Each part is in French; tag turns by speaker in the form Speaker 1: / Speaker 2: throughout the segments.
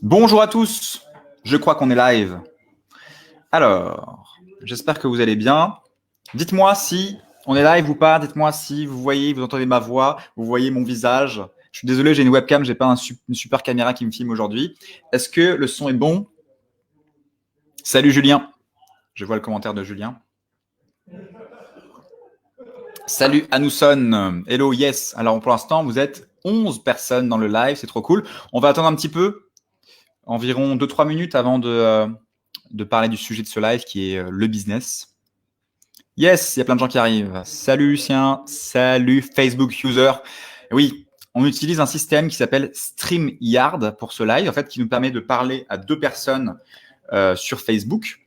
Speaker 1: Bonjour à tous, je crois qu'on est live. Alors, j'espère que vous allez bien. Dites-moi si on est live ou pas, dites-moi si vous voyez, vous entendez ma voix, vous voyez mon visage. Je suis désolé, j'ai une webcam, j'ai pas une super caméra qui me filme aujourd'hui. Est-ce que le son est bon? Salut Julien, je vois le commentaire de Julien. Salut Anousson, hello, yes. Alors pour l'instant, vous êtes 11 personnes dans le live, c'est trop cool. On va attendre un petit peu, environ 2-3 minutes avant de parler du sujet de ce live qui est le business. Yes, il y a plein de gens qui arrivent. Salut Lucien, salut Facebook user. Oui, on utilise un système qui s'appelle StreamYard pour ce live, en fait, qui nous permet de parler à 2 personnes sur Facebook.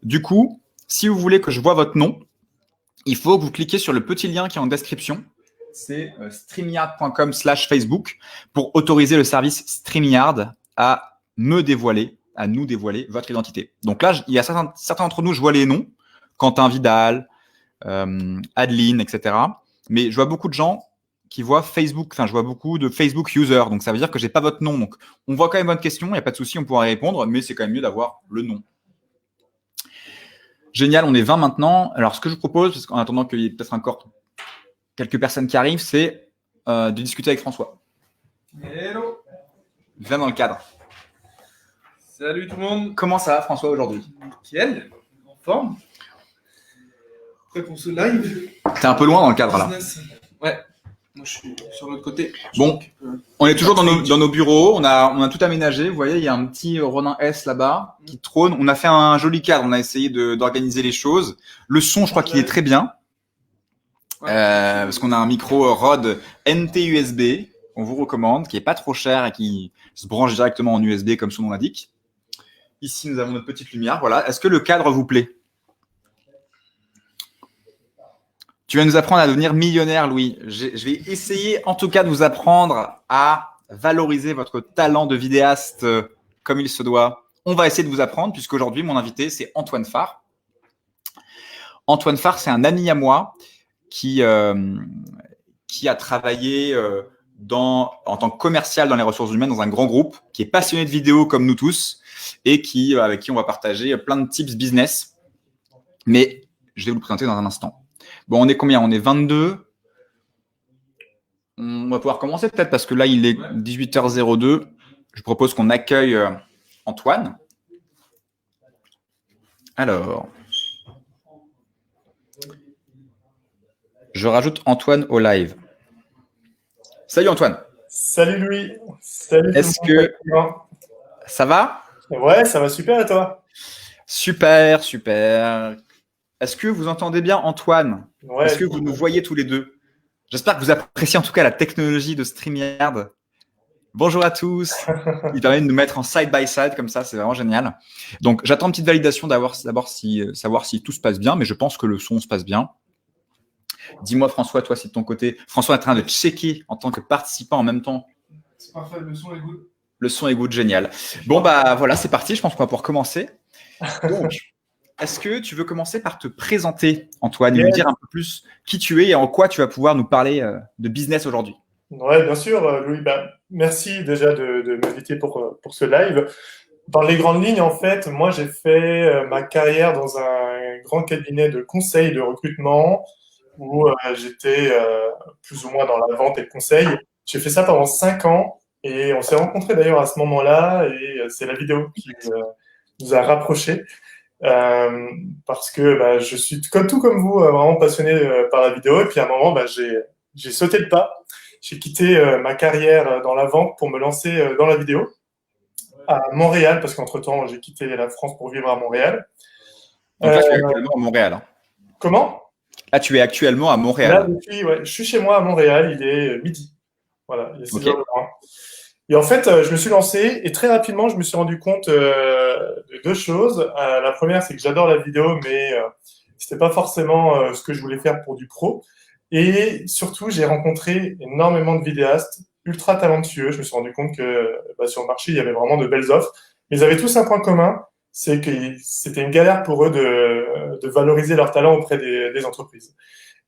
Speaker 1: Du coup, si vous voulez que je vois votre nom, il faut que vous cliquez sur le petit lien qui est en description. C'est streamyard.com/Facebook pour autoriser le service StreamYard à me dévoiler, à nous dévoiler votre identité. Donc là, il y a certains d'entre nous, je vois les noms. Quentin Vidal, Adeline, etc. Mais je vois beaucoup de gens qui voient Facebook, enfin je vois beaucoup de Facebook user, donc ça veut dire que j'ai pas votre nom. Donc on voit quand même votre question, il n'y a pas de souci, on pourra y répondre, mais c'est quand même mieux d'avoir le nom. Génial, on est 20 maintenant. Alors ce que je vous propose, parce qu'en attendant qu'il y ait peut-être encore quelques personnes qui arrivent, c'est de discuter avec François.
Speaker 2: Hello.
Speaker 1: Viens dans le cadre.
Speaker 2: Salut tout le monde.
Speaker 1: Comment ça va François aujourd'hui?
Speaker 2: Nickel, en forme. Prêt pour ce live.
Speaker 1: T'es un peu loin dans le cadre là.
Speaker 2: Ouais, moi je suis sur l'autre côté.
Speaker 1: Bon, on est toujours dans nos bureaux, on a tout aménagé. Vous voyez, il y a un petit Ronin S là-bas qui trône. On a fait un joli cadre, on a essayé d'organiser les choses. Le son, je crois qu'il est très bien. Parce qu'on a un micro Rode NT-USB, on vous recommande, qui est pas trop cher et qui se branche directement en USB comme son nom l'indique. Ici, nous avons notre petite lumière. Voilà. Est-ce que le cadre vous plaît? Tu vas nous apprendre à devenir millionnaire, Louis. Je vais essayer, en tout cas, de vous apprendre à valoriser votre talent de vidéaste comme il se doit. On va essayer de vous apprendre, puisqu'aujourd'hui, mon invité, c'est Antoine Farr. Antoine Farr, c'est un ami à moi qui a travaillé en tant que commercial dans les ressources humaines dans un grand groupe, qui est passionné de vidéo comme nous tous, et avec qui on va partager plein de tips business. Mais je vais vous le présenter dans un instant. Bon, on est combien? On est 22. On va pouvoir commencer peut-être parce que là, il est 18h02. Je propose qu'on accueille Antoine. Alors, je rajoute Antoine au live. Salut Antoine.
Speaker 3: Salut Louis. Salut.
Speaker 1: Est-ce que ça va?
Speaker 3: Ouais, ça va super et toi?
Speaker 1: Super, super. Est-ce que vous entendez bien Antoine?
Speaker 3: Ouais.
Speaker 1: Est-ce que vous nous voyez tous les deux? J'espère que vous appréciez en tout cas la technologie de StreamYard. Bonjour à tous. Il permet de nous mettre en side by side comme ça, c'est vraiment génial. Donc j'attends une petite validation d'abord savoir si tout se passe bien, mais je pense que le son se passe bien. Dis-moi François, toi si de ton côté, François est en train de checker en tant que participant en même temps.
Speaker 2: C'est parfait, le son est good.
Speaker 1: Le son est good, génial. Bon bah voilà, c'est parti, je pense qu'on va pouvoir commencer. Donc, est-ce que tu veux commencer par te présenter, Antoine, et nous dire un peu plus qui tu es et en quoi tu vas pouvoir nous parler de business aujourd'hui?
Speaker 3: Ouais, bien sûr, Louis. Merci déjà de m'inviter pour ce live. Dans les grandes lignes, en fait, moi, j'ai fait ma carrière dans un grand cabinet de conseil de recrutement où j'étais plus ou moins dans la vente et le conseil. J'ai fait ça pendant 5 ans et on s'est rencontrés d'ailleurs à ce moment-là et c'est la vidéo qui nous a rapprochés. Parce que je suis tout comme vous, vraiment passionné par la vidéo. Et puis à un moment, j'ai sauté le pas. J'ai quitté ma carrière dans la vente pour me lancer dans la vidéo à Montréal, parce qu'entre-temps, j'ai quitté la France pour vivre à Montréal.
Speaker 1: Donc là, tu es actuellement à Montréal. Hein.
Speaker 3: Comment?
Speaker 1: Là, tu es actuellement à Montréal.
Speaker 3: Là, je suis chez moi à Montréal, il est midi. Voilà, il est 6 heures de moins. Et en fait, je me suis lancé et très rapidement, je me suis rendu compte de 2 choses. La première, c'est que j'adore la vidéo, mais c'était pas forcément ce que je voulais faire pour du pro. Et surtout, j'ai rencontré énormément de vidéastes ultra talentueux. Je me suis rendu compte que sur le marché, il y avait vraiment de belles offres. Mais ils avaient tous un point commun, c'est que c'était une galère pour eux de valoriser leur talent auprès des entreprises.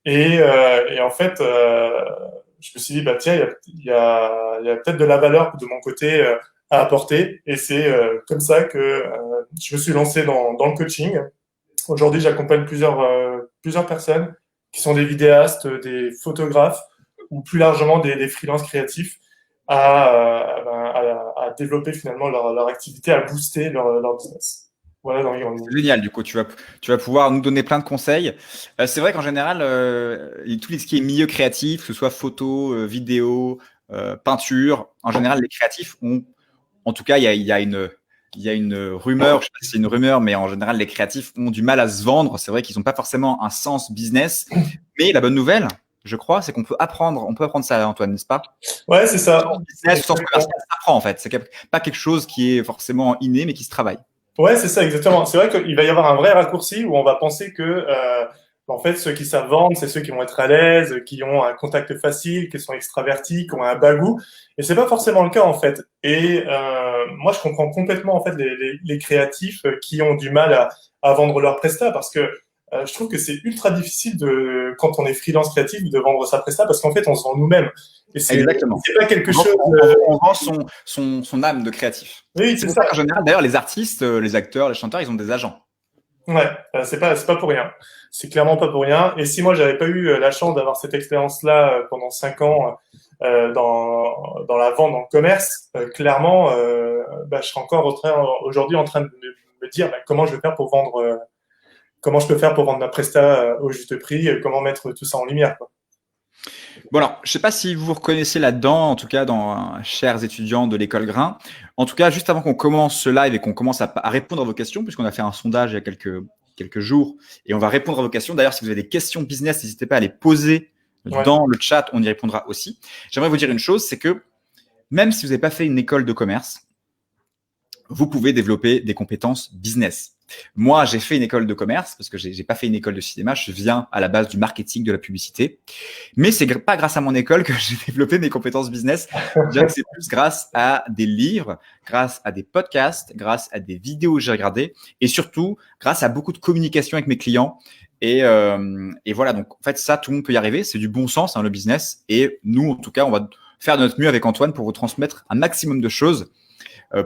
Speaker 3: Et en fait, je me suis dit, tiens, il y a peut-être de la valeur de mon côté à apporter. Et c'est comme ça que je me suis lancé dans le coaching. Aujourd'hui, j'accompagne plusieurs personnes qui sont des vidéastes, des photographes ou plus largement des freelances créatifs à développer finalement leur activité, à booster leur business. Voilà dans les grandes lignes.
Speaker 1: C'est génial, du coup, tu vas pouvoir nous donner plein de conseils. C'est vrai qu'en général, ce qui est milieu créatif, que ce soit photo, vidéo, peinture, en général, les créatifs ont, en tout cas, il y a une rumeur, je sais pas si c'est une rumeur, mais en général, les créatifs ont du mal à se vendre. C'est vrai qu'ils n'ont pas forcément un sens business. Mais la bonne nouvelle, je crois, c'est qu'on peut apprendre ça, Antoine, n'est-ce pas?
Speaker 3: Ouais, c'est ça.
Speaker 1: Le business, sens commercial, ça s'apprend en fait. C'est pas quelque chose qui est forcément inné, mais qui se travaille.
Speaker 3: Ouais, c'est ça, exactement. C'est vrai qu'il va y avoir un vrai raccourci où on va penser que, en fait, ceux qui savent vendre, c'est ceux qui vont être à l'aise, qui ont un contact facile, qui sont extravertis, qui ont un bagou. Et c'est pas forcément le cas, en fait. Et moi, je comprends complètement, en fait, les créatifs qui ont du mal à vendre leurs prestats parce que je trouve que c'est ultra difficile quand on est freelance créatif, de vendre sa presta parce qu'en fait, on se vend nous-mêmes. Et c'est pas quelque chose.
Speaker 1: On vend son âme de créatif.
Speaker 3: Oui,
Speaker 1: c'est ça. En général, d'ailleurs, les artistes, les acteurs, les chanteurs, ils ont des agents.
Speaker 3: Ouais, c'est pas pour rien. C'est clairement pas pour rien. Et si moi j'avais pas eu la chance d'avoir cette expérience-là pendant 5 ans dans la vente, dans le commerce, clairement, je serais encore aujourd'hui en train de me dire comment je vais faire pour vendre, comment je peux faire pour vendre ma presta au juste prix, comment mettre tout ça en lumière, quoi.
Speaker 1: Bon alors, je sais pas si vous vous reconnaissez là-dedans, en tout cas dans chers étudiants de l'école Grain. En tout cas, juste avant qu'on commence ce live et qu'on commence à répondre à vos questions, puisqu'on a fait un sondage il y a quelques jours, et on va répondre à vos questions. D'ailleurs, si vous avez des questions business, n'hésitez pas à les poser dans le chat, on y répondra aussi. J'aimerais vous dire une chose, c'est que même si vous n'avez pas fait une école de commerce, vous pouvez développer des compétences business. Moi, j'ai fait une école de commerce parce que j'ai pas fait une école de cinéma. Je viens à la base du marketing, de la publicité. Mais c'est pas grâce à mon école que j'ai développé mes compétences business. Je dirais que c'est plus grâce à des livres, grâce à des podcasts, grâce à des vidéos que j'ai regardées et surtout grâce à beaucoup de communication avec mes clients. Et voilà. Donc, en fait, ça, tout le monde peut y arriver. C'est du bon sens, hein, le business. Et nous, en tout cas, on va faire de notre mieux avec Antoine pour vous transmettre un maximum de choses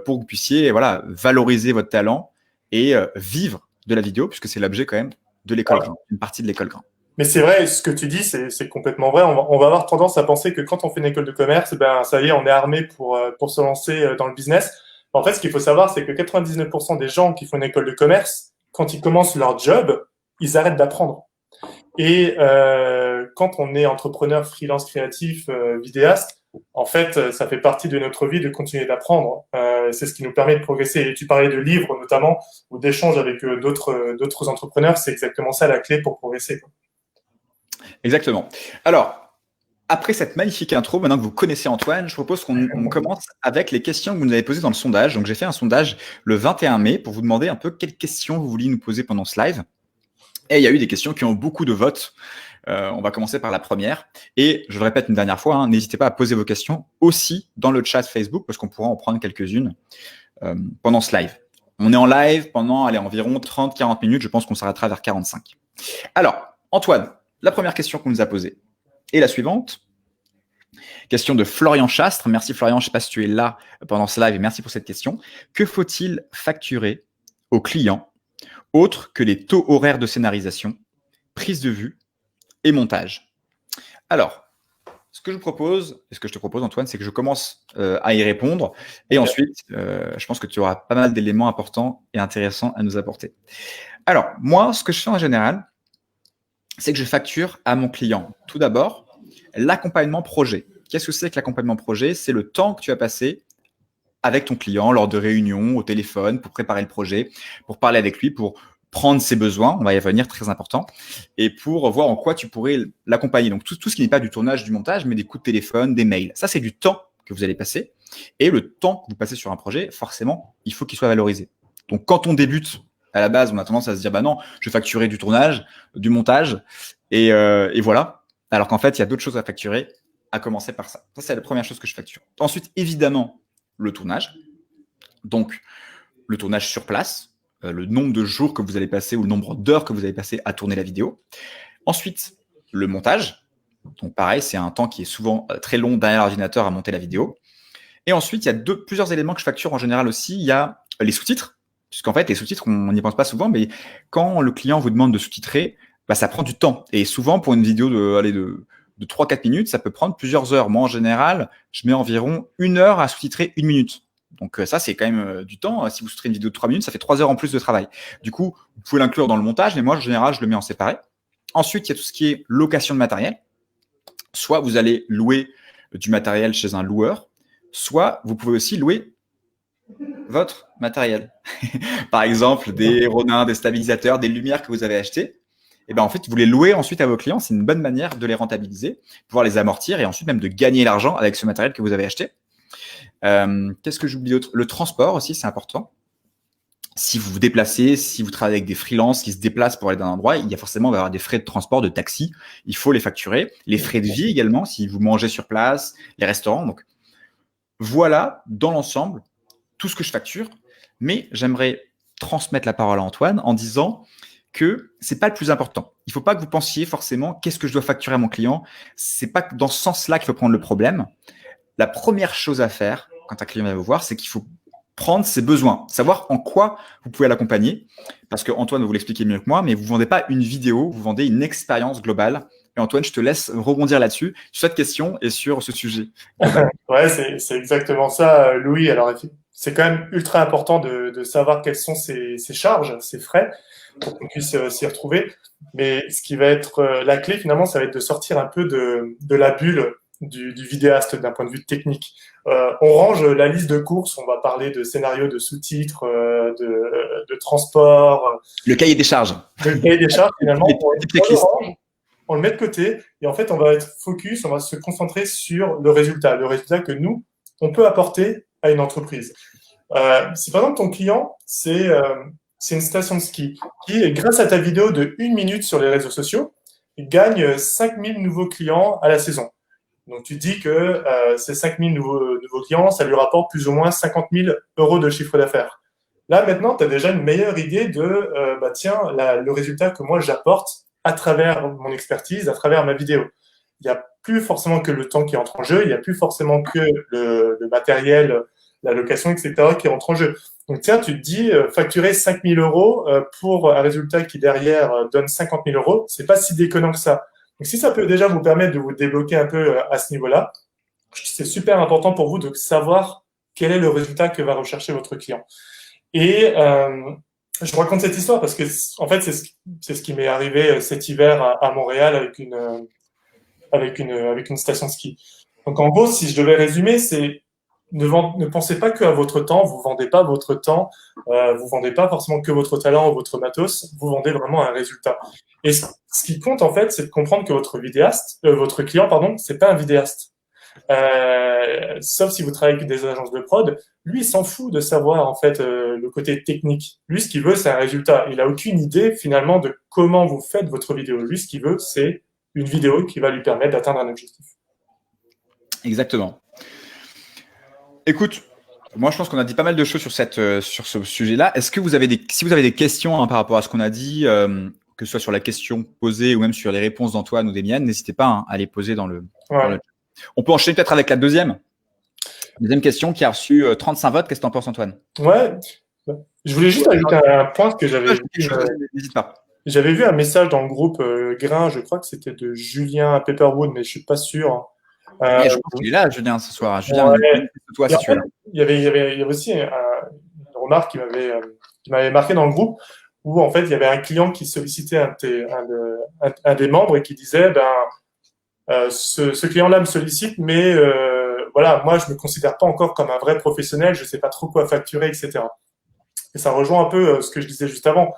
Speaker 1: pour que vous puissiez valoriser votre talent et vivre de la vidéo, puisque c'est l'objet quand même de l'école Grain, une partie de l'école Grain.
Speaker 3: Mais c'est vrai, ce que tu dis, c'est complètement vrai. On va avoir tendance à penser que quand on fait une école de commerce, ça y est, on est armé pour se lancer dans le business. En fait, ce qu'il faut savoir, c'est que 99% des gens qui font une école de commerce, quand ils commencent leur job, ils arrêtent d'apprendre. Et quand on est entrepreneur, freelance créatif, vidéaste, en fait, ça fait partie de notre vie de continuer d'apprendre. C'est ce qui nous permet de progresser. Et tu parlais de livres notamment, ou d'échanges avec d'autres entrepreneurs. C'est exactement ça la clé pour progresser, quoi.
Speaker 1: Exactement. Alors, après cette magnifique intro, maintenant que vous connaissez Antoine, je propose qu'on commence avec les questions que vous nous avez posées dans le sondage. Donc, j'ai fait un sondage le 21 mai pour vous demander un peu quelles questions vous vouliez nous poser pendant ce live. Et il y a eu des questions qui ont beaucoup de votes. On va commencer par la première. Et je le répète une dernière fois, n'hésitez pas à poser vos questions aussi dans le chat Facebook parce qu'on pourra en prendre quelques-unes pendant ce live. On est en live pendant environ 30-40 minutes. Je pense qu'on s'arrêtera vers 45. Alors, Antoine, la première question qu'on nous a posée est la suivante. Question de Florian Chastre. Merci Florian, je ne sais pas si tu es là pendant ce live et merci pour cette question. Que faut-il facturer aux clients autre que les taux horaires de scénarisation, prise de vue et montage? Alors, ce que je te propose, Antoine, c'est que je commence à y répondre. Et ensuite, je pense que tu auras pas mal d'éléments importants et intéressants à nous apporter. Alors, moi, ce que je fais en général, c'est que je facture à mon client. Tout d'abord, l'accompagnement projet. Qu'est-ce que c'est que l'accompagnement projet? C'est le temps que tu as passé avec ton client lors de réunions, au téléphone, pour préparer le projet, pour parler avec lui, pour prendre ses besoins, on va y revenir, très important, et pour voir en quoi tu pourrais l'accompagner. Donc, tout ce qui n'est pas du tournage, du montage, mais des coups de téléphone, des mails. Ça, c'est du temps que vous allez passer. Et le temps que vous passez sur un projet, forcément, il faut qu'il soit valorisé. Donc, quand on débute, à la base, on a tendance à se dire, non, je vais facturer du tournage, du montage, et voilà. Alors qu'en fait, il y a d'autres choses à facturer, à commencer par ça. Ça, c'est la première chose que je facture. Ensuite, évidemment, le tournage. Donc, le tournage sur place, le nombre de jours que vous allez passer ou le nombre d'heures que vous allez passer à tourner la vidéo. Ensuite, le montage. Donc, pareil, c'est un temps qui est souvent très long derrière l'ordinateur à monter la vidéo. Et ensuite, il y a plusieurs éléments que je facture en général aussi. Il y a les sous-titres, puisqu'en fait, les sous-titres, on n'y pense pas souvent, mais quand le client vous demande de sous-titrer, bah, ça prend du temps. Et souvent, pour une vidéo de 3-4 minutes, ça peut prendre plusieurs heures. Moi, en général, je mets environ 1 heure à sous-titrer 1 minute. Donc ça, c'est quand même du temps. Si vous sous-titrez une vidéo de 3 minutes, ça fait 3 heures en plus de travail. Du coup, vous pouvez l'inclure dans le montage, mais moi, en général, je le mets en séparé. Ensuite, il y a tout ce qui est location de matériel. Soit vous allez louer du matériel chez un loueur, soit vous pouvez aussi louer votre matériel. Par exemple, des rodins, des stabilisateurs, des lumières que vous avez achetées. Et ben en fait, vous les louez ensuite à vos clients. C'est une bonne manière de les rentabiliser, pouvoir les amortir et ensuite même de gagner l'argent avec ce matériel que vous avez acheté. Qu'est-ce que j'oublie d'autre? Le transport aussi, c'est important. Si vous vous déplacez, si vous travaillez avec des freelances qui se déplacent pour aller d'un endroit, il y a forcément avoir des frais de transport, de taxi. Il faut les facturer. Les frais de vie également, si vous mangez sur place, les restaurants. Donc, voilà, dans l'ensemble, tout ce que je facture. Mais j'aimerais transmettre la parole à Antoine en disant que c'est pas le plus important. Il faut pas que vous pensiez forcément qu'est-ce que je dois facturer à mon client. C'est pas dans ce sens-là qu'il faut prendre le problème. La première chose à faire quand un client vient vous voir, c'est qu'il faut prendre ses besoins, savoir en quoi vous pouvez l'accompagner. Parce que Antoine va vous l'expliquer mieux que moi, mais vous ne vendez pas une vidéo, vous vendez une expérience globale. Et Antoine, je te laisse rebondir là-dessus, sur cette question et sur ce sujet.
Speaker 3: Ouais, c'est exactement ça, Louis. Alors, c'est quand même ultra important de savoir quelles sont ses charges, ses frais, pour qu'on puisse s'y retrouver. Mais ce qui va être la clé, finalement, ça va être de sortir un peu de la bulle du vidéaste d'un point de vue technique. On range la liste de courses, on va parler de scénarios, de sous-titres, de transport.
Speaker 1: Le cahier des charges.
Speaker 3: Le cahier des charges, finalement, on le met de côté et en fait, on va être focus, on va se concentrer sur le résultat que nous, on peut apporter à une entreprise. Si par exemple ton client, c'est une station de ski qui, grâce à ta vidéo de 1 minute sur les réseaux sociaux, gagne 5000 nouveaux clients à la saison. Donc, tu dis que ces 5000 nouveaux clients, ça lui rapporte plus ou moins 50 000 euros de chiffre d'affaires. Là, maintenant, tu as déjà une meilleure idée de, le résultat que moi, j'apporte à travers mon expertise, à travers ma vidéo. Il n'y a plus forcément que le temps qui entre en jeu, il n'y a plus forcément que le matériel, la location, etc. qui entre en jeu. Donc, tiens, tu te dis, facturer 5 000 euros pour un résultat qui, derrière, donne 50 000 euros, c'est pas si déconnant que ça. Donc, si ça peut déjà vous permettre de vous débloquer un peu à ce niveau-là, c'est super important pour vous de savoir quel est le résultat que va rechercher votre client. Et je raconte cette histoire parce que, en fait, c'est ce qui m'est arrivé cet hiver à Montréal avec une station de ski. Donc, en gros, si je devais résumer, c'est ne pensez pas que à votre temps, vous vendez pas votre temps, vous vendez pas forcément que votre talent ou votre matos, vous vendez vraiment un résultat. Et ce qui compte en fait, c'est de comprendre que votre client, pardon, c'est pas un vidéaste. Sauf si vous travaillez avec des agences de prod, lui il s'en fout de savoir en fait le côté technique. Lui ce qu'il veut c'est un résultat. Il a aucune idée finalement de comment vous faites votre vidéo. Lui ce qu'il veut c'est une vidéo qui va lui permettre d'atteindre un objectif.
Speaker 1: Exactement. Écoute, moi je pense qu'on a dit pas mal de choses sur ce sujet-là. Est-ce que si vous avez des questions par rapport à ce qu'on a dit, que ce soit sur la question posée ou même sur les réponses d'Antoine ou des miennes, n'hésitez pas à les poser dans le chat. On peut enchaîner peut-être avec la deuxième question qui a reçu 35 votes. Qu'est-ce que tu en penses, Antoine?
Speaker 3: Ouais, je voulais juste ajouter un point que
Speaker 1: N'hésite pas.
Speaker 3: J'avais vu un message dans le groupe Grain, je crois que c'était de Julien Pepperwood, mais je suis pas sûr.
Speaker 1: Je pense qu'il est là, Julien, ce soir. Julien, toi, si tu es là.
Speaker 3: Il y avait aussi une remarque qui m'avait marqué dans le groupe où en fait il y avait un client qui sollicitait un des membres et qui disait ce client-là me sollicite, mais voilà, moi je me considère pas encore comme un vrai professionnel, je sais pas trop quoi facturer, etc. Et ça rejoint un peu ce que je disais juste avant.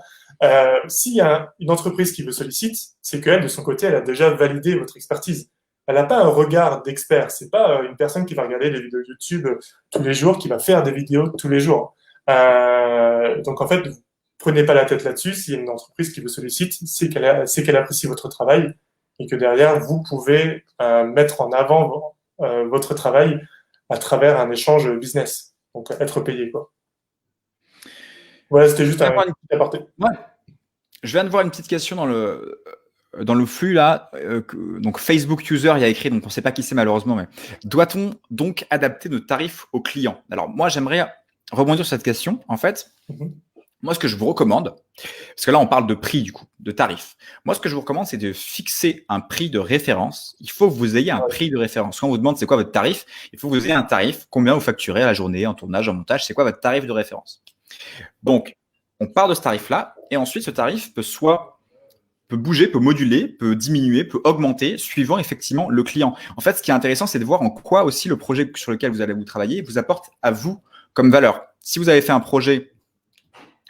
Speaker 3: S'il y a une entreprise qui vous sollicite, c'est qu'elle, de son côté, elle a déjà validé votre expertise. Elle n'a pas un regard d'expert. C'est pas une personne qui va regarder des vidéos YouTube tous les jours, qui va faire des vidéos tous les jours. Donc en fait, prenez pas la tête là-dessus. S'il y a une entreprise qui vous sollicite, c'est qu'elle apprécie votre travail et que derrière, vous pouvez mettre en avant votre travail à travers un échange business. Donc être payé, quoi. Voilà, c'était juste un petit aparté.
Speaker 1: Ouais. Je viens de voir une petite question dans le flux là, donc Facebook User, il y a écrit, donc on ne sait pas qui c'est malheureusement, mais doit-on donc adapter nos tarifs aux clients? Alors moi, j'aimerais rebondir sur cette question. En fait, moi, ce que je vous recommande, parce que là, on parle de prix du coup, de tarifs. Moi, ce que je vous recommande, c'est de fixer un prix de référence. Il faut que vous ayez un prix de référence. Quand on vous demande c'est quoi votre tarif, il faut que vous ayez un tarif. Combien vous facturez à la journée, en tournage, en montage, c'est quoi votre tarif de référence? Donc, on part de ce tarif-là, et ensuite, ce tarif peut bouger, peut moduler, peut diminuer, peut augmenter suivant effectivement le client. En fait, ce qui est intéressant, c'est de voir en quoi aussi le projet sur lequel vous allez vous travailler vous apporte à vous comme valeur. Si vous avez fait un projet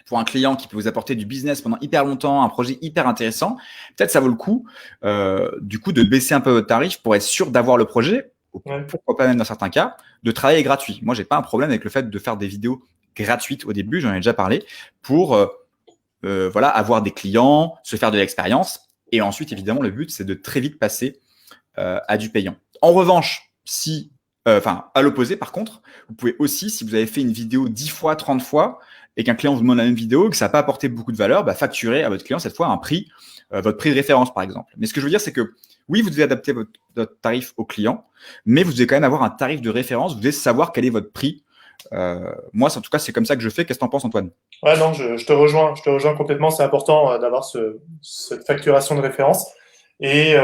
Speaker 1: pour un client qui peut vous apporter du business pendant hyper longtemps, un projet hyper intéressant, peut-être ça vaut le coup, du coup, de baisser un peu votre tarif pour être sûr d'avoir le projet, pourquoi pas même dans certains cas, de travailler gratuit. Moi, j'ai pas un problème avec le fait de faire des vidéos gratuites au début, j'en ai déjà parlé, pour voilà, avoir des clients, se faire de l'expérience. Et ensuite, évidemment, le but, c'est de très vite passer à du payant. En revanche, à l'opposé, par contre, vous pouvez aussi, si vous avez fait une vidéo 10 fois, 30 fois, et qu'un client vous demande la même vidéo, que ça n'a pas apporté beaucoup de valeur, facturer à votre client cette fois un prix, votre prix de référence, par exemple. Mais ce que je veux dire, c'est que oui, vous devez adapter votre tarif au client, mais vous devez quand même avoir un tarif de référence, vous devez savoir quel est votre prix. Moi, en tout cas, c'est comme ça que je fais. Qu'est-ce que tu en penses, Antoine?
Speaker 3: Ouais, non, je te rejoins complètement. C'est important d'avoir cette facturation de référence. Et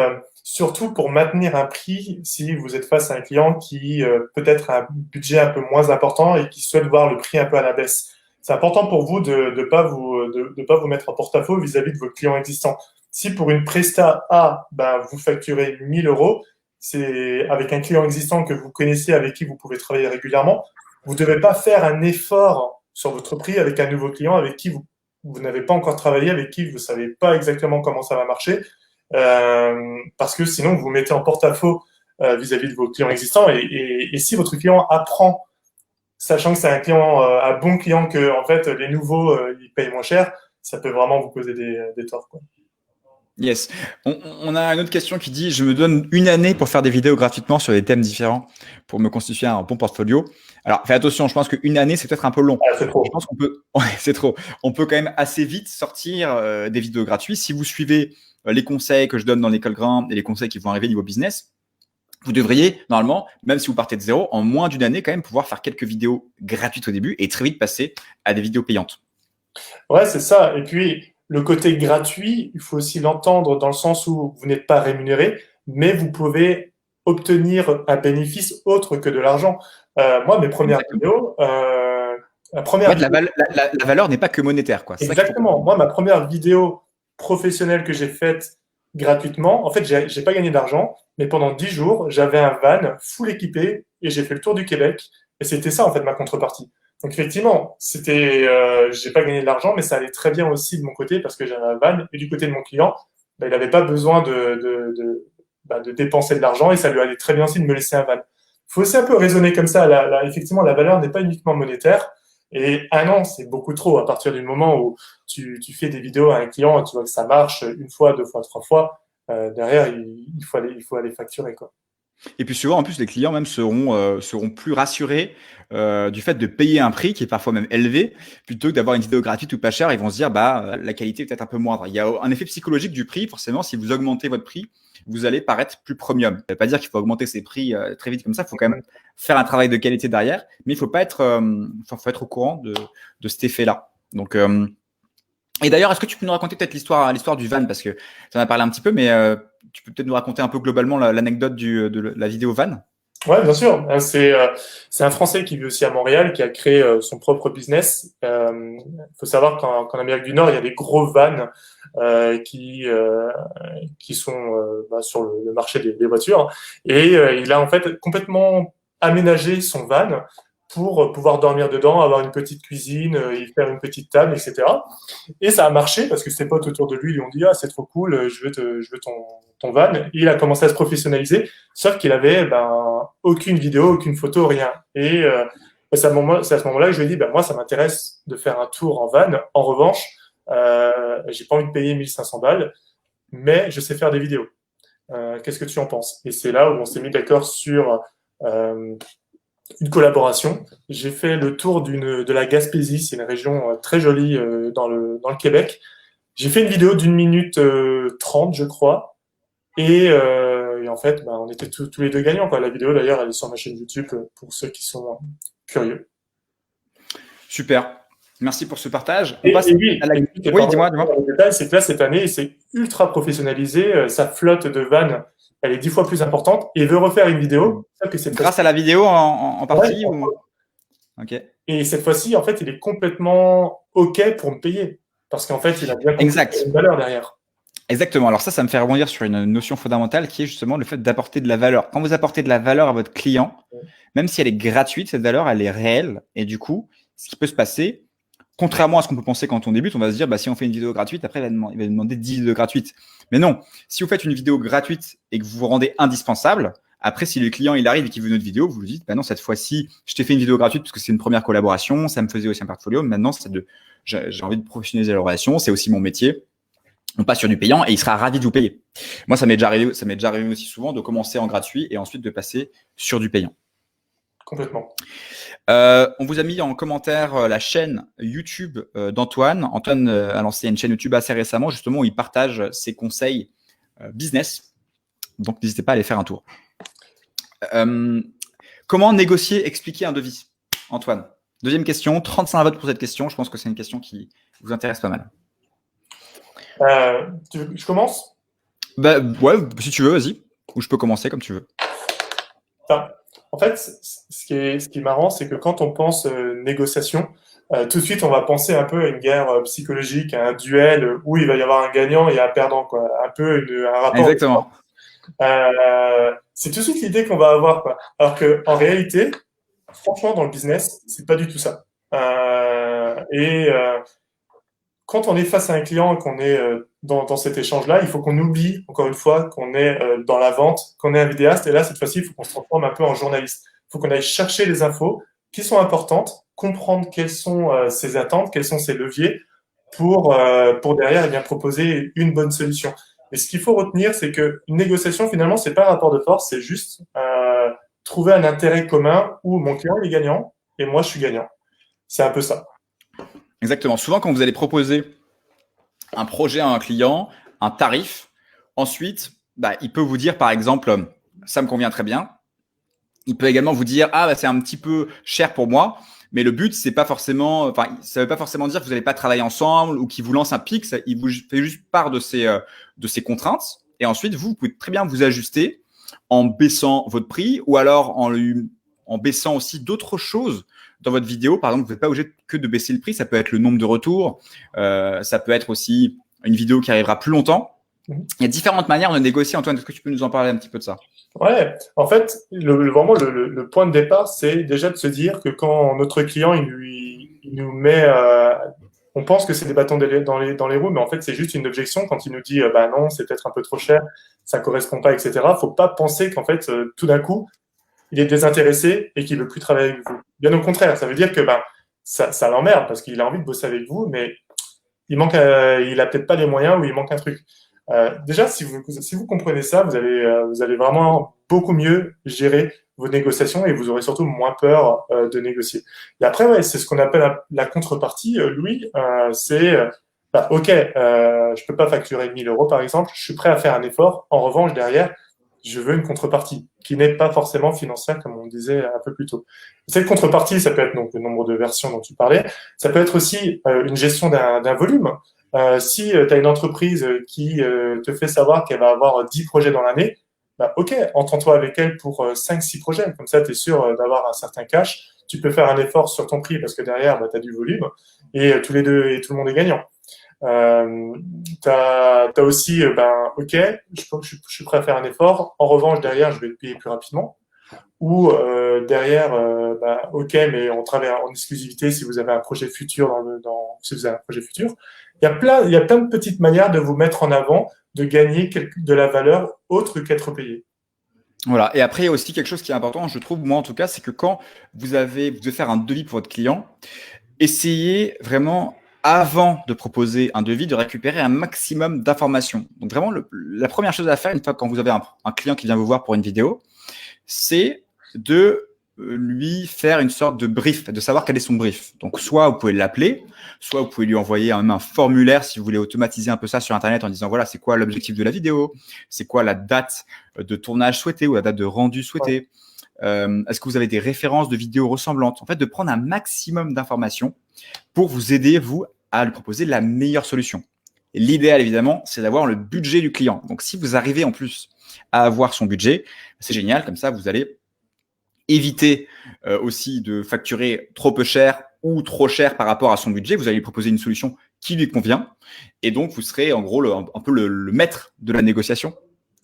Speaker 3: surtout pour maintenir un prix, si vous êtes face à un client qui peut-être a un budget un peu moins important et qui souhaite voir le prix un peu à la baisse. C'est important pour vous de pas vous mettre en porte-à-faux vis-à-vis de vos clients existants. Si pour une presta A, vous facturez 1000 euros, c'est avec un client existant que vous connaissez, avec qui vous pouvez travailler régulièrement, vous ne devez pas faire un effort sur votre prix avec un nouveau client avec qui vous n'avez pas encore travaillé, avec qui vous ne savez pas exactement comment ça va marcher, parce que sinon vous vous mettez en porte-à-faux vis-à-vis de vos clients existants. Et si votre client apprend, sachant que c'est un bon client, que en fait les nouveaux ils payent moins cher, ça peut vraiment vous causer des torts, quoi.
Speaker 1: Yes. On a une autre question qui dit: je me donne une année pour faire des vidéos gratuitement sur des thèmes différents pour me constituer un bon portfolio. Alors, fais attention, je pense qu'une année, c'est peut-être un peu long.
Speaker 3: C'est trop.
Speaker 1: Je pense qu'on peut, ouais, c'est trop. On peut quand même assez vite sortir des vidéos gratuites. Si vous suivez les conseils que je donne dans l'école Grain et les conseils qui vont arriver niveau business, vous devriez, normalement, même si vous partez de zéro, en moins d'une année, quand même pouvoir faire quelques vidéos gratuites au début et très vite passer à des vidéos payantes.
Speaker 3: Ouais, c'est ça. Et puis, le côté gratuit, il faut aussi l'entendre dans le sens où vous n'êtes pas rémunéré, mais vous pouvez obtenir un bénéfice autre que de l'argent. Moi, mes premières vidéos,
Speaker 1: la valeur n'est pas que monétaire, quoi.
Speaker 3: Exactement. Moi, ma première vidéo professionnelle que j'ai faite gratuitement, en fait, j'ai pas gagné d'argent, mais pendant 10 jours, j'avais un van full équipé et j'ai fait le tour du Québec. Et c'était ça, en fait, ma contrepartie. Donc, effectivement, j'ai pas gagné de l'argent, mais ça allait très bien aussi de mon côté parce que j'avais un van. Et du côté de mon client, il n'avait pas besoin de dépenser de l'argent et ça lui allait très bien aussi de me laisser un van. Il faut aussi un peu raisonner comme ça. Effectivement, la valeur n'est pas uniquement monétaire. Et un an, c'est beaucoup trop. À partir du moment où tu fais des vidéos à un client et tu vois que ça marche une fois, deux fois, trois fois, derrière, il faut aller facturer, quoi.
Speaker 1: Et puis souvent, en plus, les clients même seront plus rassurés du fait de payer un prix qui est parfois même élevé, plutôt que d'avoir une vidéo gratuite ou pas chère. Ils vont se dire, la qualité est peut-être un peu moindre. Il y a un effet psychologique du prix. Forcément, si vous augmentez votre prix, vous allez paraître plus premium. Ça ne veut pas dire qu'il faut augmenter ses prix très vite comme ça. Il faut quand même faire un travail de qualité derrière, mais il faut pas être, faut être au courant de cet effet-là. Donc, et d'ailleurs, est-ce que tu peux nous raconter peut-être l'histoire du van, parce que tu en as parlé un petit peu, mais tu peux peut-être nous raconter un peu globalement l'anecdote de la vidéo van?
Speaker 3: Ouais, bien sûr. C'est un Français qui vit aussi à Montréal, qui a créé son propre business. Faut savoir qu'en Amérique du Nord, il y a des gros vans qui sont sur le marché des voitures. Et il a en fait complètement aménagé son van pour pouvoir dormir dedans, avoir une petite cuisine, y faire une petite table, etc. Et ça a marché parce que ses potes autour de lui lui ont dit: ah, c'est trop cool, je veux ton van. Et il a commencé à se professionnaliser, sauf qu'il avait aucune vidéo, aucune photo, rien. Et c'est à ce moment-là que je lui ai dit: moi, ça m'intéresse de faire un tour en van. En revanche, j'ai pas envie de payer 1500 balles, mais je sais faire des vidéos. Qu'est-ce que tu en penses? Et c'est là où on s'est mis d'accord sur une collaboration. J'ai fait le tour de la Gaspésie, c'est une région très jolie dans le Québec. J'ai fait une vidéo d'1 minute 30, je crois. Et en fait, on était tous les deux gagnants, quoi. La vidéo, d'ailleurs, elle est sur ma chaîne YouTube pour ceux qui sont curieux.
Speaker 1: Super. Merci pour ce partage. On
Speaker 3: Et
Speaker 1: passe
Speaker 3: oui,
Speaker 1: à la...
Speaker 3: et
Speaker 1: Oui, dis-moi.
Speaker 3: le détail, c'est que là, cette année, c'est ultra professionnalisé. Sa flotte de vannes, elle est 10 fois plus importante et il veut refaire une vidéo.
Speaker 1: Grâce à la vidéo en partie
Speaker 3: Ouais,
Speaker 1: ou... Ok.
Speaker 3: Et cette fois-ci, en fait, il est complètement OK pour me payer. Parce qu'en fait, il a bien compris
Speaker 1: Exact.
Speaker 3: une valeur derrière.
Speaker 1: Exactement. Alors ça me fait rebondir sur une notion fondamentale qui est justement le fait d'apporter de la valeur. Quand vous apportez de la valeur à votre client, même si elle est gratuite, cette valeur, elle est réelle. Et du coup, ce qui peut se passer, contrairement à ce qu'on peut penser quand on débute, on va se dire, si on fait une vidéo gratuite, après, il va demander 10 vidéos gratuites. Mais non, si vous faites une vidéo gratuite et que vous vous rendez indispensable, après, si le client il arrive et qu'il veut notre vidéo, vous lui dites, non, cette fois-ci, je t'ai fait une vidéo gratuite parce que c'est une première collaboration, ça me faisait aussi un portfolio. Maintenant, j'ai envie de professionnaliser la relation, c'est aussi mon métier. On passe sur du payant et il sera ravi de vous payer. Moi, ça m'est déjà arrivé aussi souvent de commencer en gratuit et ensuite de passer sur du payant.
Speaker 3: Complètement.
Speaker 1: On vous a mis en commentaire la chaîne YouTube d'Antoine. Antoine a lancé une chaîne YouTube assez récemment, justement, où il partage ses conseils business. Donc, n'hésitez pas à aller faire un tour. Comment négocier, expliquer un devis, Antoine? Deuxième question, 35 votes pour cette question. Je pense que c'est une question qui vous intéresse pas mal.
Speaker 3: Tu veux que je commence?
Speaker 1: Ouais, si tu veux, vas-y. Ou je peux commencer comme tu veux.
Speaker 3: En fait, ce qui est marrant, c'est que quand on pense négociation, tout de suite, on va penser un peu à une guerre psychologique, à un duel où il va y avoir un gagnant et un perdant, quoi. Un peu un rapport.
Speaker 1: Exactement.
Speaker 3: C'est tout de suite l'idée qu'on va avoir, quoi. Alors que en réalité, franchement, dans le business, c'est pas du tout ça. Quand on est face à un client et qu'on est dans cet échange-là, il faut qu'on oublie, encore une fois, qu'on est dans la vente, qu'on est un vidéaste. Et là, cette fois-ci, il faut qu'on se transforme un peu en journaliste. Il faut qu'on aille chercher les infos qui sont importantes, comprendre quelles sont ses attentes, quels sont ses leviers pour derrière bien proposer une bonne solution. Et ce qu'il faut retenir, c'est que une négociation, finalement, c'est pas un rapport de force, c'est juste trouver un intérêt commun où mon client est gagnant et moi, je suis gagnant. C'est un peu ça.
Speaker 1: Exactement. Souvent, quand vous allez proposer un projet à un client, un tarif, ensuite, il peut vous dire, par exemple, ça me convient très bien. Il peut également vous dire, c'est un petit peu cher pour moi. Mais le but, c'est pas forcément, ça veut pas forcément dire que vous n'allez pas travailler ensemble ou qu'il vous lance un pic. Il vous fait juste part de ses contraintes. Et ensuite, vous pouvez très bien vous ajuster en baissant votre prix ou alors en baissant aussi d'autres choses dans votre vidéo. Par exemple, vous n'êtes pas obligé que de baisser le prix. Ça peut être le nombre de retours. Ça peut être aussi une vidéo qui arrivera plus longtemps. Il y a différentes manières de négocier. Antoine, est-ce que tu peux nous en parler un petit peu de ça?
Speaker 3: Ouais, en fait, vraiment, le point de départ, c'est déjà de se dire que quand notre client, il nous met, on pense que c'est des bâtons dans les roues, mais en fait, c'est juste une objection quand il nous dit, non, c'est peut-être un peu trop cher, ça correspond pas, etc. Faut pas penser qu'en fait, tout d'un coup, il est désintéressé et qu'il veut plus travailler avec vous. Bien au contraire, ça veut dire que, ça l'emmerde parce qu'il a envie de bosser avec vous, mais il a peut-être pas les moyens ou il manque un truc. Déjà, si vous comprenez ça, vous allez vraiment beaucoup mieux gérer vos négociations et vous aurez surtout moins peur de négocier. Et après, c'est ce qu'on appelle la contrepartie, Louis. OK, je peux pas facturer 1 000 € par exemple, je suis prêt à faire un effort. En revanche, derrière, je veux une contrepartie qui n'est pas forcément financière, comme on disait un peu plus tôt. Cette contrepartie, ça peut être donc le nombre de versions dont tu parlais. Ça peut être aussi une gestion d'un volume. Si tu as une entreprise qui te fait savoir qu'elle va avoir 10 projets dans l'année, OK, entends-toi avec elle pour 5-6 projets. Comme ça, tu es sûr d'avoir un certain cash. Tu peux faire un effort sur ton prix parce que derrière, tu as du volume et tous les deux, et tout le monde est gagnant. T'as aussi, OK, je suis prêt à faire un effort. En revanche, derrière, je vais te payer plus rapidement. Ou derrière, OK, mais on travaille en exclusivité si vous avez un projet futur si vous avez un projet futur. Il y a plein de petites manières de vous mettre en avant, de gagner de la valeur autre qu'être payé.
Speaker 1: Voilà. Et après, il y a aussi quelque chose qui est important, je trouve, moi en tout cas, c'est que quand vous devez faire un devis pour votre client, essayez vraiment, avant de proposer un devis, de récupérer un maximum d'informations. Donc vraiment, la première chose à faire, une fois quand vous avez un client qui vient vous voir pour une vidéo, c'est de lui faire une sorte de brief, de savoir quel est son brief. Donc, soit vous pouvez l'appeler, soit vous pouvez lui envoyer un formulaire si vous voulez automatiser un peu ça sur Internet en disant voilà, c'est quoi l'objectif de la vidéo, c'est quoi la date de tournage souhaitée ou la date de rendu souhaitée. Est-ce que vous avez des références de vidéos ressemblantes? En fait, de prendre un maximum d'informations pour vous aider, vous, à lui proposer la meilleure solution. L'idéal, évidemment, c'est d'avoir le budget du client. Donc, si vous arrivez en plus à avoir son budget, c'est génial. Comme ça, vous allez éviter aussi de facturer trop peu cher ou trop cher par rapport à son budget. Vous allez lui proposer une solution qui lui convient. Et donc, vous serez en gros un peu le maître de la négociation.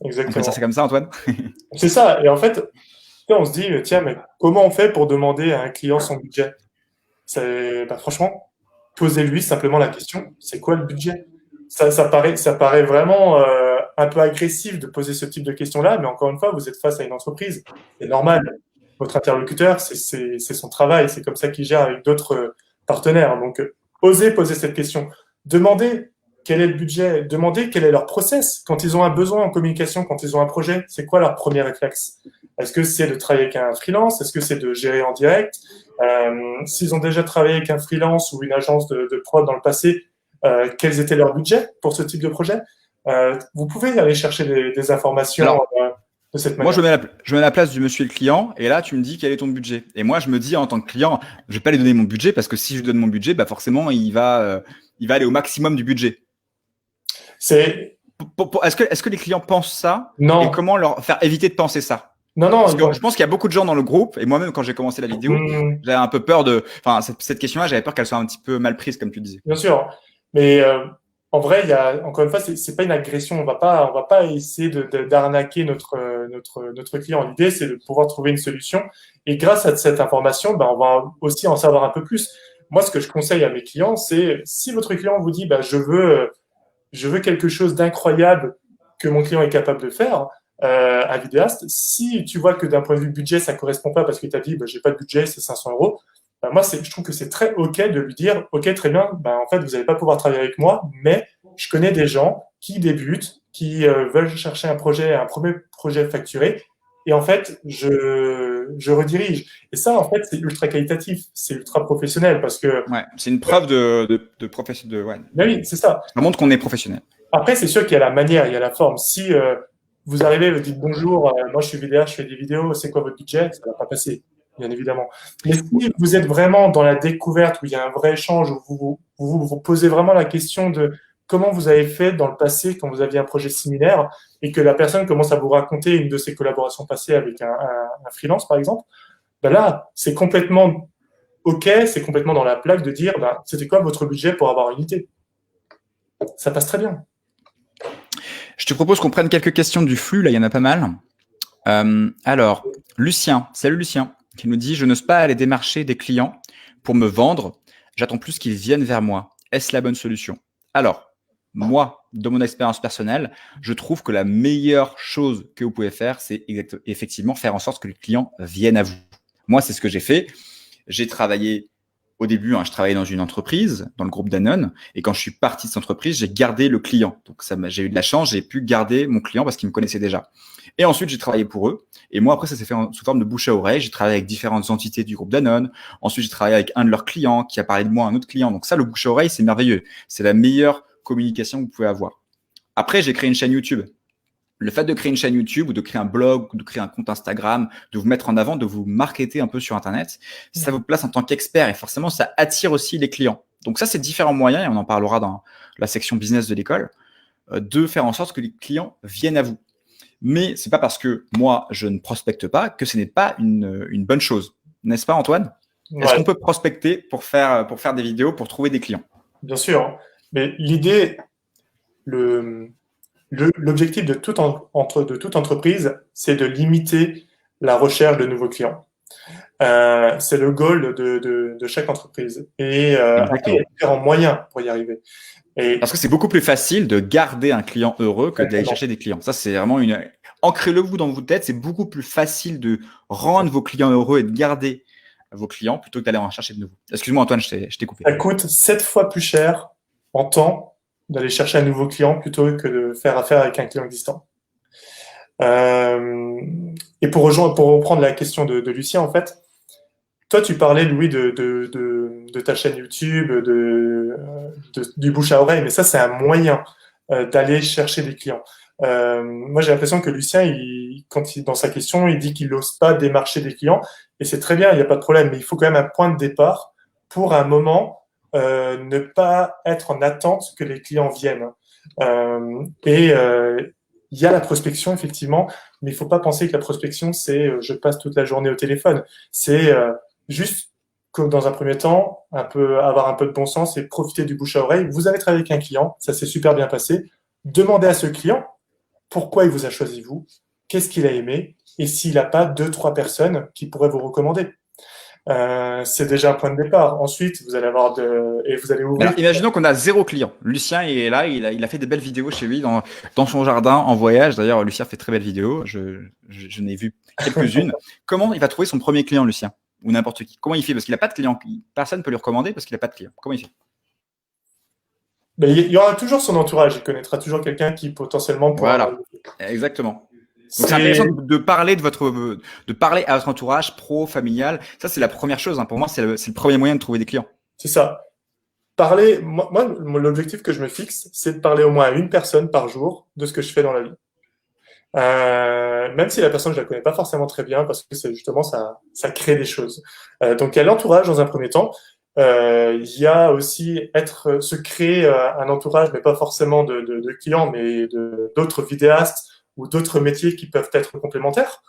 Speaker 3: Exactement.
Speaker 1: C'est comme ça, Antoine?
Speaker 3: C'est ça. Et en fait, on se dit, tiens, mais comment on fait pour demander à un client son budget? Franchement, posez-lui simplement la question, c'est quoi le budget? Ça paraît vraiment un peu agressif de poser ce type de questions-là, mais encore une fois, vous êtes face à une entreprise. C'est normal. Votre interlocuteur, c'est son travail. C'est comme ça qu'il gère avec d'autres partenaires. Donc, osez poser cette question. Demandez quel est le budget. Demandez quel est leur process. Quand ils ont un besoin en communication, quand ils ont un projet, c'est quoi leur premier réflexe? Est-ce que c'est de travailler avec un freelance? Est-ce que c'est de gérer en direct? S'ils ont déjà travaillé avec un freelance ou une agence de prod dans le passé, quels étaient leurs budgets pour ce type de projet? Vous pouvez aller chercher des informations.
Speaker 1: Alors,
Speaker 3: de cette manière.
Speaker 1: Moi, je mets à la place du monsieur le client, et là, tu me dis quel est ton budget. Et moi, je me dis en tant que client, je vais pas lui donner mon budget parce que si je lui donne mon budget, bah forcément, il va aller au maximum du budget. Est-ce que les clients pensent ça?
Speaker 3: Non.
Speaker 1: Et comment leur faire éviter de penser ça?
Speaker 3: Non.
Speaker 1: Parce que je pense qu'il y a beaucoup de gens dans le groupe, et moi-même, quand j'ai commencé la vidéo, j'avais un peu peur cette question-là, j'avais peur qu'elle soit un petit peu mal prise, comme tu disais.
Speaker 3: Bien sûr. Mais en vrai, encore une fois, c'est pas une agression. On va pas essayer d'arnaquer notre client. L'idée, c'est de pouvoir trouver une solution. Et grâce à cette information, on va aussi en savoir un peu plus. Moi, ce que je conseille à mes clients, c'est si votre client vous dit, je veux quelque chose d'incroyable que mon client est capable de faire à Vidéaste, si tu vois que d'un point de vue budget, ça correspond pas parce que tu as dit, j'ai pas de budget, c'est 500 euros, moi, je trouve que c'est très OK de lui dire, OK, très bien, en fait, vous n'allez pas pouvoir travailler avec moi, mais je connais des gens qui débutent, qui veulent chercher un premier projet facturé, et en fait, je redirige. Et ça, en fait, c'est ultra qualitatif, c'est ultra professionnel parce que.
Speaker 1: Ouais, c'est une preuve de professionnel. Ouais.
Speaker 3: Ben oui, c'est ça.
Speaker 1: Ça montre qu'on est professionnel.
Speaker 3: Après, c'est sûr qu'il y a la manière, il y a la forme. Si vous arrivez, vous dites bonjour, moi je suis vidéaste, je fais des vidéos, c'est quoi votre budget? Ça ne va pas passer, bien évidemment. Mais si vous êtes vraiment dans la découverte, où il y a un vrai échange, où vous posez vraiment la question de comment vous avez fait dans le passé quand vous aviez un projet similaire et que la personne commence à vous raconter une de ses collaborations passées avec un freelance, par exemple, là, c'est complètement OK, c'est complètement dans la plaque de dire c'était quoi votre budget pour avoir une idée? Ça passe très bien.
Speaker 1: Je te propose qu'on prenne quelques questions du flux, là, il y en a pas mal. Alors, Lucien, salut Lucien, qui nous dit « Je n'ose pas aller démarcher des clients pour me vendre, j'attends plus qu'ils viennent vers moi. Est-ce la bonne solution ?» Alors, moi, dans mon expérience personnelle, je trouve que la meilleure chose que vous pouvez faire, c'est effectivement faire en sorte que les clients viennent à vous. Moi, c'est ce que j'ai fait. J'ai travaillé au début, je travaillais dans une entreprise, dans le groupe Danone, et quand je suis parti de cette entreprise, j'ai gardé le client. Donc, j'ai eu de la chance, j'ai pu garder mon client parce qu'il me connaissait déjà. Et ensuite, j'ai travaillé pour eux. Et moi, après, ça s'est fait sous forme de bouche à oreille. J'ai travaillé avec différentes entités du groupe Danone. Ensuite, j'ai travaillé avec un de leurs clients qui a parlé de moi à un autre client. Donc ça, le bouche à oreille, c'est merveilleux. C'est la meilleure communication que vous pouvez avoir. Après, j'ai créé une chaîne YouTube. Le fait de créer une chaîne YouTube ou de créer un blog ou de créer un compte Instagram, de vous mettre en avant, de vous marketer un peu sur Internet, ça vous place en tant qu'expert et forcément, ça attire aussi les clients. Donc ça, c'est différents moyens et on en parlera dans la section business de l'école, de faire en sorte que les clients viennent à vous. Mais c'est pas parce que moi, je ne prospecte pas que ce n'est pas une bonne chose. N'est-ce pas, Antoine? Est-ce qu'on peut prospecter pour faire des vidéos, pour trouver des clients?
Speaker 3: Bien sûr. Mais l'idée, l'objectif de toute entreprise, c'est de limiter la recherche de nouveaux clients. C'est le goal de chaque entreprise. Et il y a différents moyens pour y arriver.
Speaker 1: Parce que c'est beaucoup plus facile de garder un client heureux que d'aller chercher des clients. Ça, c'est vraiment ancrez-le vous dans votre tête. C'est beaucoup plus facile de rendre vos clients heureux et de garder vos clients plutôt que d'aller en chercher de nouveaux. Excuse-moi, Antoine, je t'ai coupé.
Speaker 3: Ça coûte 7 fois plus cher en temps d'aller chercher un nouveau client plutôt que de faire affaire avec un client existant. Et pour reprendre la question de Lucien, en fait, toi, tu parlais, Louis, de ta chaîne YouTube, du bouche à oreille, mais ça, c'est un moyen d'aller chercher des clients. Moi, j'ai l'impression que Lucien, dans sa question, il dit qu'il n'ose pas démarcher des clients, et c'est très bien, il n'y a pas de problème, mais il faut quand même un point de départ pour un moment ne pas être en attente que les clients viennent. Il y a la prospection, effectivement, mais il ne faut pas penser que la prospection, c'est je passe toute la journée au téléphone. C'est juste, comme dans un premier temps, avoir un peu de bon sens et profiter du bouche à oreille. Vous avez travaillé avec un client, ça s'est super bien passé. Demandez à ce client pourquoi il vous a choisi vous, qu'est-ce qu'il a aimé, et s'il n'a pas deux, trois personnes qui pourraient vous recommander. C'est déjà un point de départ. Ensuite, vous allez et vous allez ouvrir.
Speaker 1: Alors, imaginons qu'on a 0 client. Lucien est là, il a fait des belles vidéos chez lui dans son jardin en voyage. D'ailleurs, Lucien fait très belles vidéos. Je n'ai vu quelques-unes. Comment il va trouver son premier client, Lucien? Ou n'importe qui? Comment il fait? Parce qu'il n'a pas de client. Personne ne peut lui recommander parce qu'il n'a pas de client. Comment il fait?
Speaker 3: Mais il y aura toujours son entourage. Il connaîtra toujours quelqu'un qui potentiellement pourra.
Speaker 1: Voilà, exactement. Donc c'est intéressant de parler de parler à votre entourage pro, familial. Ça, c'est la première chose. Pour moi, c'est le premier moyen de trouver des clients.
Speaker 3: C'est ça. Moi, l'objectif que je me fixe, c'est de parler au moins à une personne par jour de ce que je fais dans la vie. Même si la personne, je la connais pas forcément très bien, parce que c'est justement, ça crée des choses. Donc, il y a l'entourage dans un premier temps. Il y a aussi se créer un entourage, mais pas forcément de clients, mais d'autres vidéastes ou d'autres métiers qui peuvent être complémentaires.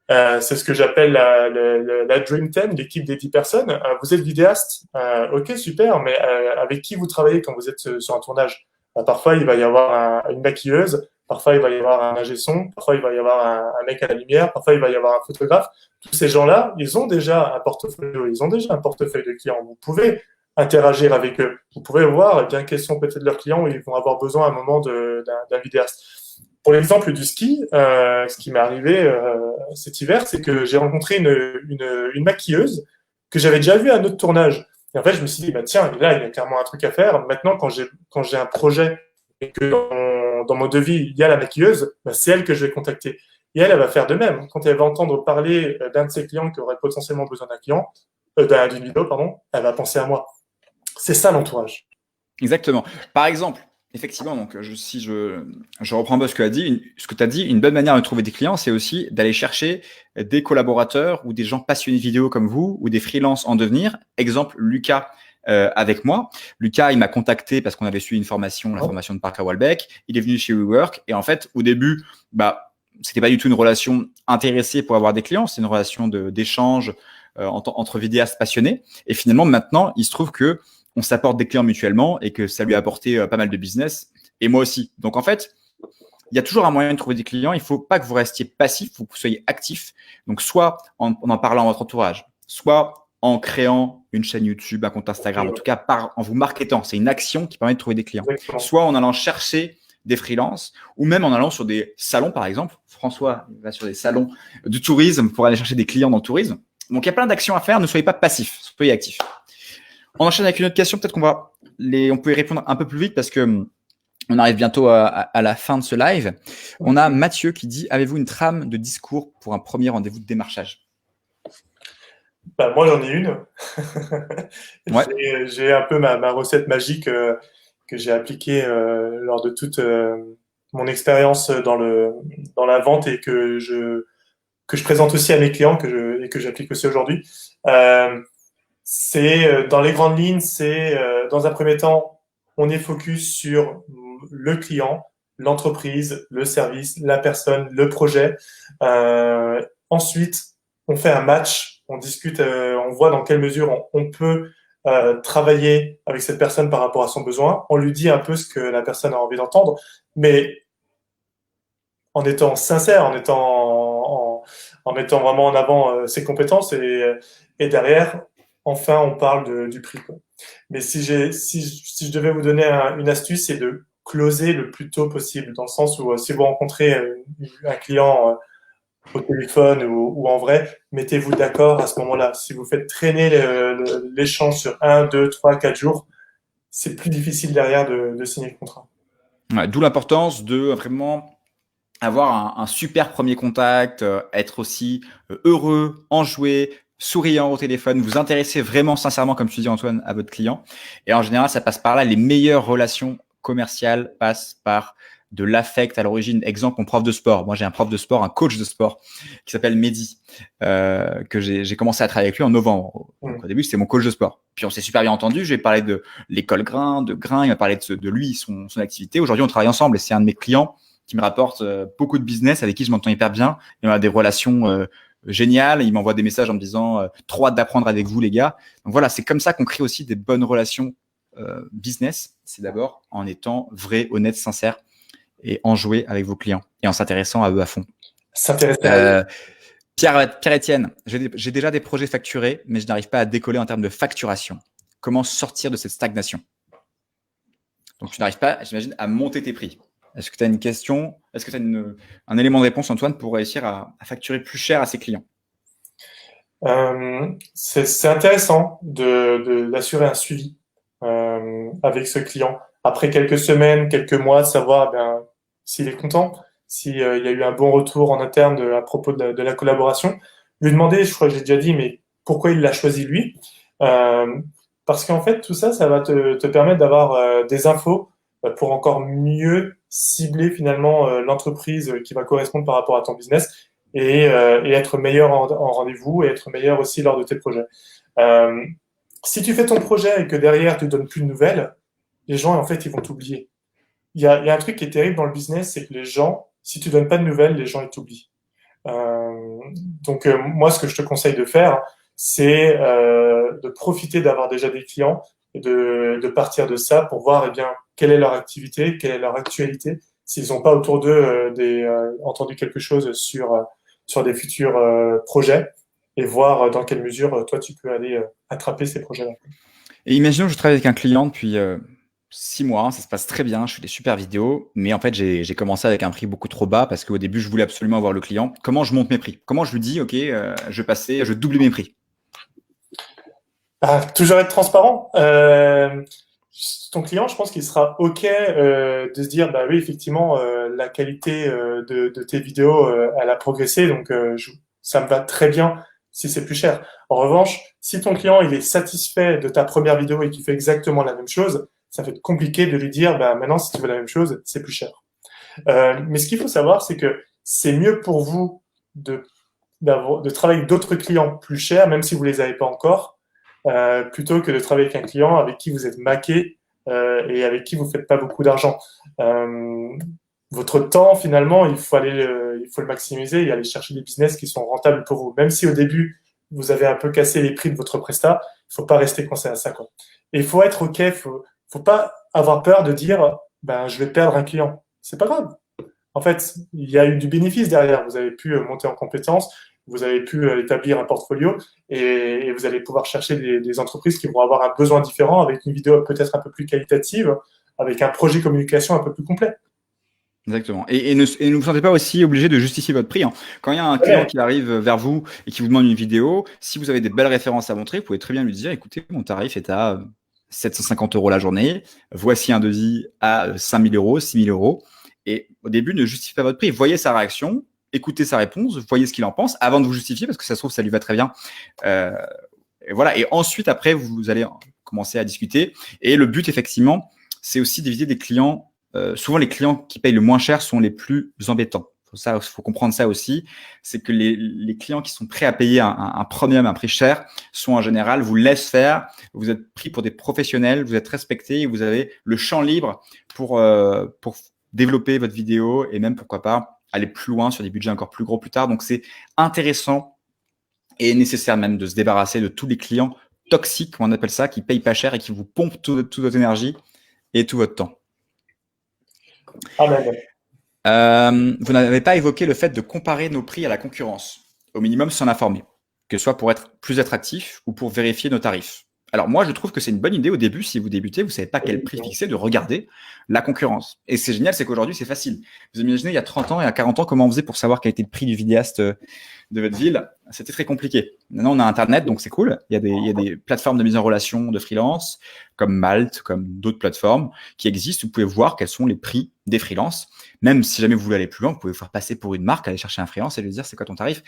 Speaker 3: C'est ce que j'appelle la Dream Team, l'équipe des 10 personnes. Vous êtes vidéaste, ok, super, mais avec qui vous travaillez quand vous êtes sur un tournage? Parfois, il va y avoir une maquilleuse, parfois, il va y avoir un ingé son, parfois, il va y avoir un mec à la lumière, parfois, il va y avoir un photographe. Tous ces gens-là, ils ont déjà un portefeuille de clients. Vous pouvez interagir avec eux. Vous pouvez voir eh bien quels sont peut-être leurs clients où ils vont avoir besoin à un moment d'un vidéaste. Pour l'exemple du ski, ce qui m'est arrivé cet hiver, c'est que j'ai rencontré une maquilleuse que j'avais déjà vue à un autre tournage. Et en fait, je me suis dit, bah, tiens, là, il y a clairement un truc à faire. Maintenant, quand j'ai un projet et que dans mon devis, il y a la maquilleuse, bah, c'est elle que je vais contacter. Et elle va faire de même. Quand elle va entendre parler d'un de ses clients qui aurait potentiellement besoin d'une vidéo, pardon, elle va penser à moi. C'est ça l'entourage.
Speaker 1: Exactement. Par exemple, effectivement, donc si je reprends un peu ce que tu as dit, une bonne manière de trouver des clients, c'est aussi d'aller chercher des collaborateurs ou des gens passionnés vidéo comme vous ou des freelances en devenir. Exemple, Lucas avec moi. Lucas, il m'a contacté parce qu'on avait suivi la formation de Parker Walbeck. Il est venu chez WeWork et en fait, au début, c'était pas du tout une relation intéressée pour avoir des clients, c'est une relation d'échange entre vidéastes passionnés. Et finalement, maintenant, il se trouve que on s'apporte des clients mutuellement et que ça lui a apporté pas mal de business et moi aussi. Donc en fait, il y a toujours un moyen de trouver des clients. Il ne faut pas que vous restiez passif, il faut que vous soyez actif. Donc soit en parlant à votre entourage, soit en créant une chaîne YouTube, un compte Instagram, en tout cas en vous marketant. C'est une action qui permet de trouver des clients.
Speaker 3: Exactement.
Speaker 1: Soit en allant chercher des freelances ou même en allant sur des salons, par exemple. François va sur des salons du tourisme pour aller chercher des clients dans le tourisme. Donc il y a plein d'actions à faire. Ne soyez pas passif, soyez actif. On enchaîne avec une autre question. Peut-être on peut y répondre un peu plus vite parce que on arrive bientôt à la fin de ce live. On a Mathieu qui dit: avez-vous une trame de discours pour un premier rendez-vous de démarchage?
Speaker 3: Moi, j'en ai une.
Speaker 1: Ouais.
Speaker 3: J'ai un peu ma recette magique que j'ai appliquée lors de toute mon expérience dans la vente et que je présente aussi à mes clients et que j'applique aussi aujourd'hui. Dans les grandes lignes, dans un premier temps, on est focus sur le client, l'entreprise, le service, la personne, le projet. Ensuite, on fait un match, on discute, on voit dans quelle mesure on peut travailler avec cette personne par rapport à son besoin. On lui dit un peu ce que la personne a envie d'entendre, mais en étant sincère, en mettant vraiment en avant ses compétences et derrière, enfin, on parle du prix, quoi. Mais si je devais vous donner une astuce, c'est de closer le plus tôt possible, dans le sens où si vous rencontrez un client au téléphone ou en vrai, mettez-vous d'accord à ce moment-là. Si vous faites traîner l'échange sur 1, 2, 3, 4 jours, c'est plus difficile derrière de signer le contrat.
Speaker 1: Ouais, d'où l'importance de vraiment avoir un super premier contact, être aussi heureux, enjoué, souriant au téléphone, vous intéressez vraiment sincèrement, comme tu dis Antoine, à votre client. Et en général, ça passe par là. Les meilleures relations commerciales passent par de l'affect à l'origine. Exemple, mon prof de sport. Moi, j'ai un prof de sport, un coach de sport qui s'appelle Mehdi, que j'ai commencé à travailler avec lui en novembre. Donc, au début, c'était mon coach de sport. Puis, on s'est super bien entendu. Je lui ai parlé de l'école Grain, de Grain. Il m'a parlé de lui, son activité. Aujourd'hui, on travaille ensemble et c'est un de mes clients qui me rapporte beaucoup de business, avec qui je m'entends hyper bien. Et on a des relations géniales. Il m'envoie des messages en me disant trop hâte d'apprendre avec vous, les gars. Donc voilà, c'est comme ça qu'on crée aussi des bonnes relations business. C'est d'abord en étant vrai, honnête, sincère et enjoué avec vos clients et en s'intéressant à eux à fond. Pierre-Étienne, j'ai déjà des projets facturés, mais je n'arrive pas à décoller en termes de facturation. Comment sortir de cette stagnation? Donc, tu n'arrives pas, j'imagine, à monter tes prix. Est-ce que tu as une question? Est-ce que tu as un élément de réponse, Antoine, pour réussir à facturer plus cher à ses clients?
Speaker 3: C'est intéressant d'assurer un suivi avec ce client. Après quelques semaines, quelques mois, de savoir s'il est content, s'il y a eu un bon retour en interne à propos de la collaboration. Lui demander, je crois que j'ai déjà dit, mais pourquoi il l'a choisi lui? Parce qu'en fait, tout ça, ça va te permettre d'avoir des infos pour encore mieux cibler finalement l'entreprise qui va correspondre par rapport à ton business et être meilleur en rendez-vous et être meilleur aussi lors de tes projets. Si tu fais ton projet et que derrière, tu ne donnes plus de nouvelles, les gens, en fait, ils vont t'oublier. Il y a un truc qui est terrible dans le business, c'est que les gens, si tu donnes pas de nouvelles, les gens, ils t'oublient. Donc, moi, ce que je te conseille de faire, c'est de profiter d'avoir déjà des clients et de partir de ça pour voir quelle est leur activité, quelle est leur actualité, s'ils n'ont pas autour d'eux entendu quelque chose sur des futurs projets et voir dans quelle mesure toi tu peux aller attraper ces projets-là.
Speaker 1: Et imaginons que je travaille avec un client depuis 6 mois, ça se passe très bien, je fais des super vidéos, mais en fait j'ai commencé avec un prix beaucoup trop bas parce qu'au début je voulais absolument avoir le client. Comment je monte mes prix? Comment je lui dis ok, je vais doubler mes prix?
Speaker 3: Toujours être transparent. Ton client, je pense qu'il sera OK de se dire, oui, effectivement, la qualité de tes vidéos, elle a progressé, donc ça me va très bien si c'est plus cher. En revanche, si ton client il est satisfait de ta première vidéo et qu'il fait exactement la même chose, ça va être compliqué de lui dire, maintenant, si tu veux la même chose, c'est plus cher. Mais ce qu'il faut savoir, c'est que c'est mieux pour vous de travailler avec d'autres clients plus chers, même si vous les avez pas encore, plutôt que de travailler avec un client avec qui vous êtes maqué et avec qui vous faites pas beaucoup d'argent. Votre temps, finalement, il faut le maximiser et aller chercher des business qui sont rentables pour vous. Même si au début, vous avez un peu cassé les prix de votre prestat, il faut pas rester coincé à ça, quoi. Et il faut être OK, faut pas avoir peur de dire, je vais perdre un client. C'est pas grave. En fait, il y a eu du bénéfice derrière. Vous avez pu monter en compétences, vous avez pu établir un portfolio et vous allez pouvoir chercher des entreprises qui vont avoir un besoin différent avec une vidéo peut-être un peu plus qualitative, avec un projet communication un peu plus complet.
Speaker 1: Exactement. Et ne vous sentez pas aussi obligé de justifier votre prix, hein. Quand il y a un client qui arrive vers vous et qui vous demande une vidéo, si vous avez des belles références à montrer, vous pouvez très bien lui dire, écoutez, mon tarif est à 750 € la journée, voici un devis à 5 000 €, 6 000 €. Et au début, ne justifiez pas votre prix, voyez sa réaction, écoutez sa réponse, voyez ce qu'il en pense avant de vous justifier, parce que ça se trouve, ça lui va très bien. Et voilà. Et ensuite, après, vous allez commencer à discuter. Et le but, effectivement, c'est aussi d'éviter des clients. Souvent, les clients qui payent le moins cher sont les plus embêtants. Faut comprendre ça aussi. C'est que les clients qui sont prêts à payer un premium, un prix cher, sont en général, vous laissent faire. Vous êtes pris pour des professionnels, vous êtes respectés et vous avez le champ libre pour développer votre vidéo et même, pourquoi pas, aller plus loin sur des budgets encore plus gros plus tard. Donc, c'est intéressant et nécessaire même de se débarrasser de tous les clients toxiques, on appelle ça, qui payent pas cher et qui vous pompent toute votre énergie et tout votre temps. Vous n'avez pas évoqué le fait de comparer nos prix à la concurrence, au minimum s'en informer, que ce soit pour être plus attractif ou pour vérifier nos tarifs. Alors moi, je trouve que c'est une bonne idée au début, si vous débutez, vous ne savez pas quel prix fixer, de regarder la concurrence. Et c'est génial, c'est qu'aujourd'hui, c'est facile. Vous imaginez, il y a 30 ans et à 40 ans, comment on faisait pour savoir quel était le prix du vidéaste de votre ville? C'était très compliqué. Maintenant, on a Internet, donc c'est cool. Il y a des plateformes de mise en relation de freelance, comme Malte, comme d'autres plateformes qui existent. Vous pouvez voir quels sont les prix des freelances. Même si jamais vous voulez aller plus loin, vous pouvez vous faire passer pour une marque, aller chercher un freelance et lui dire c'est quoi ton tarif.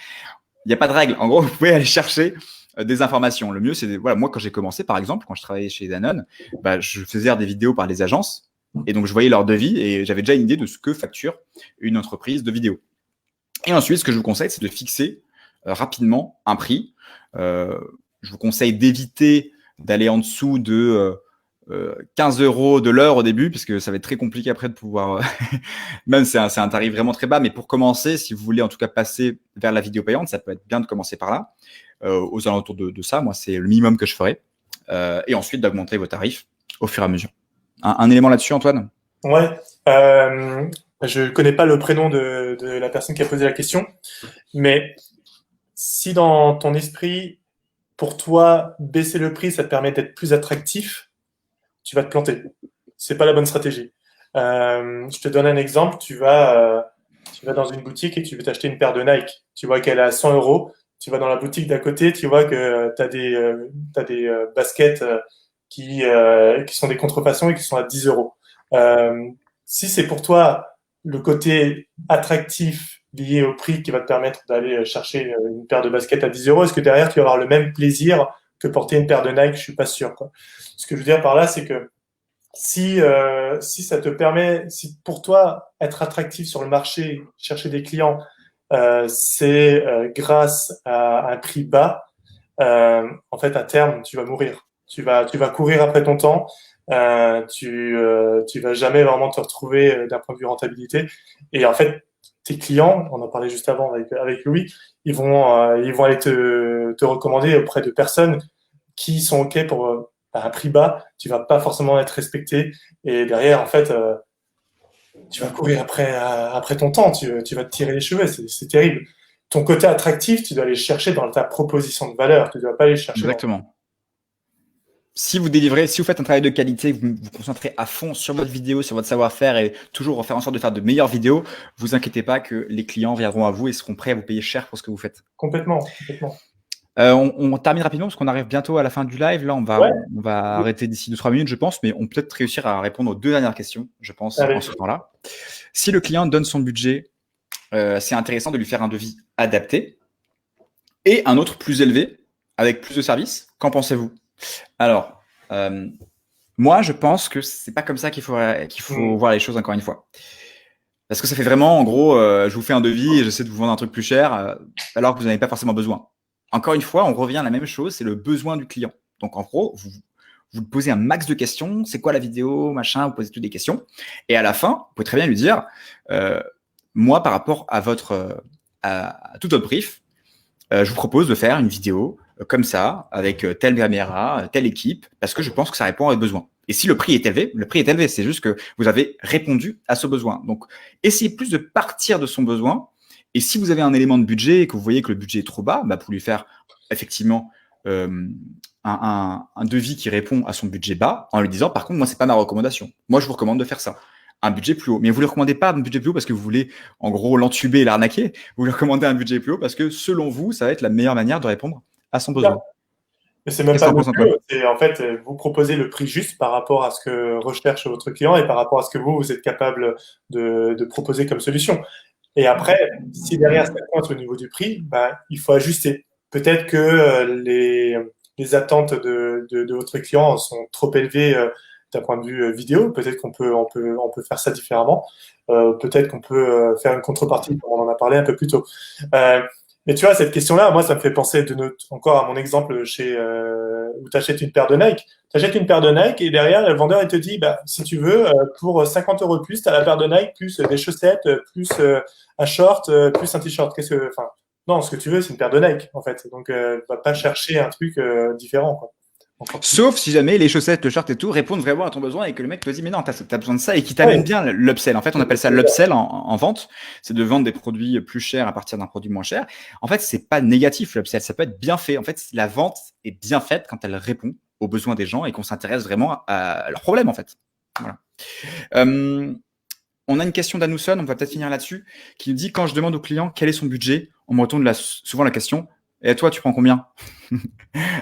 Speaker 1: Il n'y a pas de règle. En gros, vous pouvez aller chercher des informations. Le mieux, c'est voilà, moi quand j'ai commencé, par exemple, quand je travaillais chez Danone, je faisais des vidéos par les agences et donc je voyais leur devis et j'avais déjà une idée de ce que facture une entreprise de vidéo. Et ensuite, ce que je vous conseille, c'est de fixer rapidement un prix. Je vous conseille d'éviter d'aller en dessous de 15 € de l'heure au début, parce que ça va être très compliqué après de pouvoir. Même c'est un tarif vraiment très bas, mais pour commencer, si vous voulez en tout cas passer vers la vidéo payante, ça peut être bien de commencer par là. Aux alentours de ça, moi, c'est le minimum que je ferais. Et ensuite, d'augmenter vos tarifs au fur et à mesure. Un élément là-dessus, Antoine?
Speaker 3: Ouais. Je connais pas le prénom de la personne qui a posé la question, mais si dans ton esprit, pour toi, baisser le prix, ça te permet d'être plus attractif, tu vas te planter. C'est pas la bonne stratégie. Je te donne un exemple. Tu vas dans une boutique et tu veux t'acheter une paire de Nike. Tu vois qu'elle est à 100 €. Tu vas dans la boutique d'à côté, tu vois que tu as des baskets qui sont des contrefaçons et qui sont à 10 €. Si c'est pour toi le côté attractif lié au prix qui va te permettre d'aller chercher une paire de baskets à 10 €, est-ce que derrière tu vas avoir le même plaisir que porter une paire de Nike? Je suis pas sûr, quoi. Ce que je veux dire par là, c'est que si ça te permet, si pour toi être attractif sur le marché, chercher des clients, c'est grâce à un prix bas, en fait à terme tu vas mourir. Tu vas courir après ton temps. Tu vas jamais vraiment te retrouver d'un point de vue rentabilité. Et en fait, tes clients, on en parlait juste avant avec Louis, ils vont aller te recommander auprès de personnes qui sont OK pour un prix bas. Tu vas pas forcément être respecté. Et derrière, en fait, tu vas courir après ton temps. Tu vas te tirer les cheveux. C'est terrible. Ton côté attractif, tu dois aller chercher dans ta proposition de valeur. Tu dois pas aller chercher
Speaker 1: Exactement. Si vous délivrez, si vous faites un travail de qualité, vous vous concentrez à fond sur votre vidéo, sur votre savoir-faire et toujours faire en sorte de faire de meilleures vidéos, vous inquiétez pas que les clients viendront à vous et seront prêts à vous payer cher pour ce que vous faites.
Speaker 3: Complètement.
Speaker 1: On termine rapidement parce qu'on arrive bientôt à la fin du live. Là, on va
Speaker 3: Ouais.
Speaker 1: arrêter d'ici 2-3 minutes, je pense, mais on peut peut-être réussir à répondre aux 2 dernières questions, je pense,
Speaker 3: Allez.
Speaker 1: en ce temps-là. Si le client donne son budget, c'est intéressant de lui faire un devis adapté et un autre plus élevé avec plus de services. Qu'en pensez-vous? Alors, moi, je pense que c'est pas comme ça qu'il faut voir les choses, encore une fois. Parce que ça fait vraiment, en gros, je vous fais un devis et j'essaie de vous vendre un truc plus cher, alors que vous n'en avez pas forcément besoin. Encore une fois, on revient à la même chose, c'est le besoin du client. Donc, en gros, vous posez un max de questions. C'est quoi la vidéo, machin, vous posez toutes des questions. Et à la fin, vous pouvez très bien lui dire, moi, par rapport à tout votre brief, je vous propose de faire une vidéo comme ça, avec telle caméra, telle équipe, parce que je pense que ça répond à vos besoins. Et si le prix est élevé, le prix est élevé. C'est juste que vous avez répondu à ce besoin. Donc, essayez plus de partir de son besoin. Et si vous avez un élément de budget et que vous voyez que le budget est trop bas, vous pouvez lui faire effectivement un devis qui répond à son budget bas en lui disant, par contre, moi, c'est pas ma recommandation. Moi, je vous recommande de faire ça. Un budget plus haut. Mais vous ne lui recommandez pas un budget plus haut parce que vous voulez, en gros, l'entuber et l'arnaquer. Vous lui recommandez un budget plus haut parce que, selon vous, ça va être la meilleure manière de répondre à son besoin.
Speaker 3: Mais c'est même pas non plus. C'est en fait, vous proposez le prix juste par rapport à ce que recherche votre client et par rapport à ce que vous êtes capable de proposer comme solution. Et après, si derrière ça coince au niveau du prix, il faut ajuster. Peut-être que les attentes de votre client sont trop élevées d'un point de vue vidéo. Peut-être qu'on peut faire ça différemment. Peut-être qu'on peut faire une contrepartie, comme on en a parlé un peu plus tôt. Mais tu vois, cette question-là, moi, ça me fait penser encore à mon exemple où tu achètes une paire de Nike. Tu achètes une paire de Nike et derrière, le vendeur, il te dit, si tu veux, pour 50 € de plus, tu as la paire de Nike, plus des chaussettes, plus un short, plus un t-shirt. Non, ce que tu veux, c'est une paire de Nike, en fait. Donc, va pas chercher un truc différent, quoi.
Speaker 1: Sauf si jamais les chaussettes, le shirt et tout répondent vraiment à ton besoin et que le mec te dit mais non, t'as besoin de ça et qui t'amène bien l'upsell. En fait, on appelle ça l'upsell en vente. C'est de vendre des produits plus chers à partir d'un produit moins cher. En fait, c'est pas négatif l'upsell. Ça peut être bien fait. En fait, la vente est bien faite quand elle répond aux besoins des gens et qu'on s'intéresse vraiment à leurs problèmes, en fait. Voilà. On a une question d'Anouson, on va peut-être finir là-dessus, qui nous dit quand je demande au client quel est son budget, on me retourne souvent la question. Et toi, tu prends combien?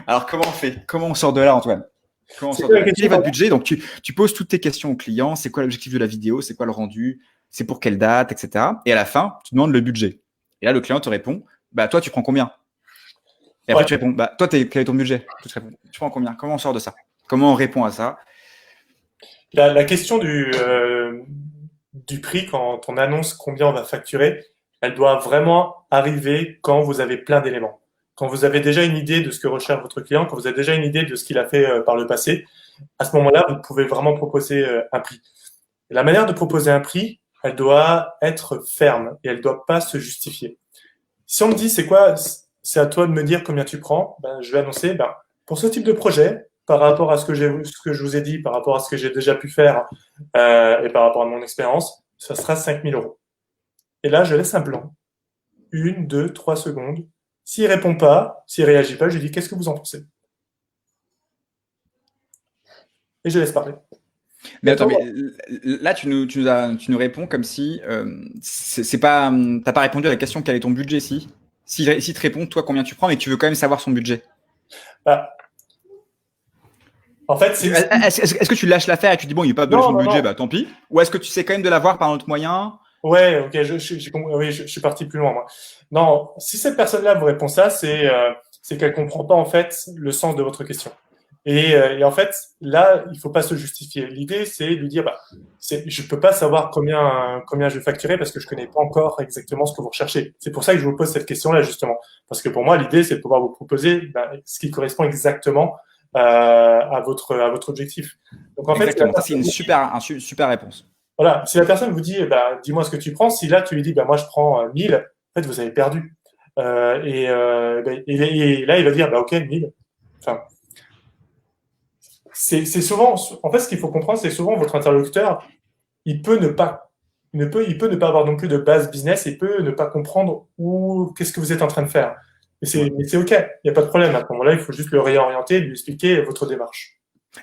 Speaker 1: Alors, comment on fait? Comment on sort de là, Antoine? Quel est votre budget? Donc, tu poses toutes tes questions au client. C'est quoi l'objectif de la vidéo? C'est quoi le rendu? C'est pour quelle date, etc. Et à la fin, tu demandes le budget. Et là, le client te répond, toi, tu prends combien? Et après, tu réponds, bah, toi, quel est ton budget? Tu réponds, tu prends combien? Comment on sort de ça? Comment on répond à ça?
Speaker 3: La question du prix, quand on annonce combien on va facturer, elle doit vraiment arriver quand vous avez plein d'éléments. Quand vous avez déjà une idée de ce que recherche votre client, quand vous avez déjà une idée de ce qu'il a fait par le passé, à ce moment-là, vous pouvez vraiment proposer un prix. Et la manière de proposer un prix, elle doit être ferme et elle doit pas se justifier. Si on me dit c'est quoi, c'est à toi de me dire combien tu prends, ben, je vais annoncer, ben, pour ce type de projet, par rapport à ce que je vous ai dit, par rapport à ce que j'ai déjà pu faire et par rapport à mon expérience, ça sera 5 000 euros. Et là, je laisse un blanc. 1, 2, 3 secondes. S'il répond pas, s'il réagit pas, je lui dis qu'est-ce que vous en pensez? Et je laisse parler.
Speaker 1: Mais attends, mais là, tu nous réponds comme si c'est pas, t'as pas répondu à la question quel est ton budget si te répond toi combien tu prends, mais que tu veux quand même savoir son budget.
Speaker 3: Bah, en fait,
Speaker 1: est-ce que tu lâches l'affaire et tu dis bon, il n'est pas donné son budget, bah tant pis. Ou est-ce que tu sais quand même de l'avoir par un autre moyen?
Speaker 3: Ouais, ok, oui, je suis parti plus loin, moi. Non, si cette personne-là vous répond ça, c'est qu'elle comprend pas en fait le sens de votre question. Et en fait, là, il faut pas se justifier. L'idée, c'est de lui dire, bah, je peux pas savoir combien je vais facturer parce que je connais pas encore exactement ce que vous recherchez. C'est pour ça que je vous pose cette question-là, justement. Parce que pour moi, l'idée, c'est de pouvoir vous proposer bah, ce qui correspond exactement à votre objectif. Donc, en
Speaker 1: Exactement.
Speaker 3: fait,
Speaker 1: Ça, c'est une super réponse.
Speaker 3: voilà. Si la personne vous dit, bah, dis-moi ce que tu prends, si là, tu lui dis, bah, moi, je prends 1000, en fait, vous avez perdu. Et là, il va dire, bah, ok, 1000. Enfin, c'est souvent, en fait, ce qu'il faut comprendre, c'est souvent votre interlocuteur, il peut ne pas, il peut ne pas avoir non plus de base business, il peut ne pas comprendre qu'est-ce que vous êtes en train de faire. Mais c'est OK, il n'y a pas de problème. À ce moment-là, il faut juste le réorienter, lui expliquer votre démarche.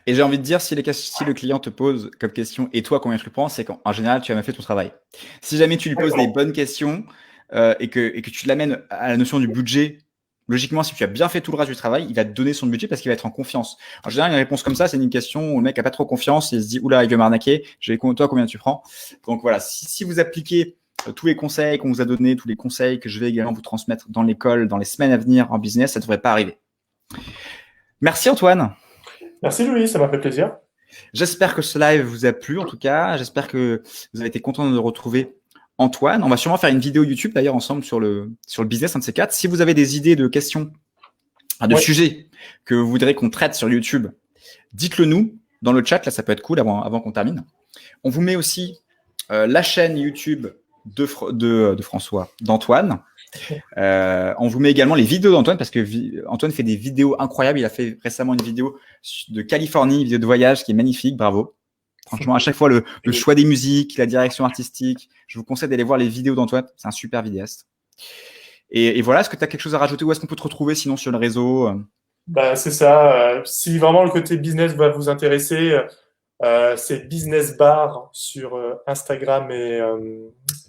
Speaker 1: Et j'ai envie de dire, si le client te pose comme question et toi combien tu prends, c'est qu'en général, tu as même fait ton travail. Si jamais tu lui poses des bonnes questions et que tu l'amènes à la notion du budget, logiquement, si tu as bien fait tout le reste du travail, il va te donner son budget parce qu'il va être en confiance. En général, une réponse comme ça, c'est une question où le mec a pas trop confiance et il se dit oula, il veut m'arnaquer. Toi, combien tu prends? Donc voilà, si vous appliquez tous les conseils qu'on vous a donnés, tous les conseils que je vais également vous transmettre dans l'école, dans les semaines à venir en business, ça ne devrait pas arriver. Merci Antoine.
Speaker 3: Merci Louis, ça m'a fait plaisir.
Speaker 1: J'espère que ce live vous a plu en tout cas. J'espère que vous avez été content de retrouver Antoine. On va sûrement faire une vidéo YouTube d'ailleurs ensemble sur le business, un de ces quatre. Si vous avez des idées de questions, de sujets que vous voudrez qu'on traite sur YouTube, dites-le nous dans le chat. Là, ça peut être cool avant qu'on termine. On vous met aussi la chaîne YouTube de François, d'Antoine. On vous met également les vidéos d'Antoine parce que Antoine fait des vidéos incroyables. Il a fait récemment une vidéo de Californie, une vidéo de voyage qui est magnifique. Bravo. Franchement, à chaque fois, le choix des musiques, la direction artistique, je vous conseille d'aller voir les vidéos d'Antoine. C'est un super vidéaste. Et voilà, est-ce que tu as quelque chose à rajouter? Où est-ce qu'on peut te retrouver sinon sur le réseau?
Speaker 3: Bah, c'est ça. Si vraiment le côté business va vous intéresser, c'est Business Bar sur Instagram et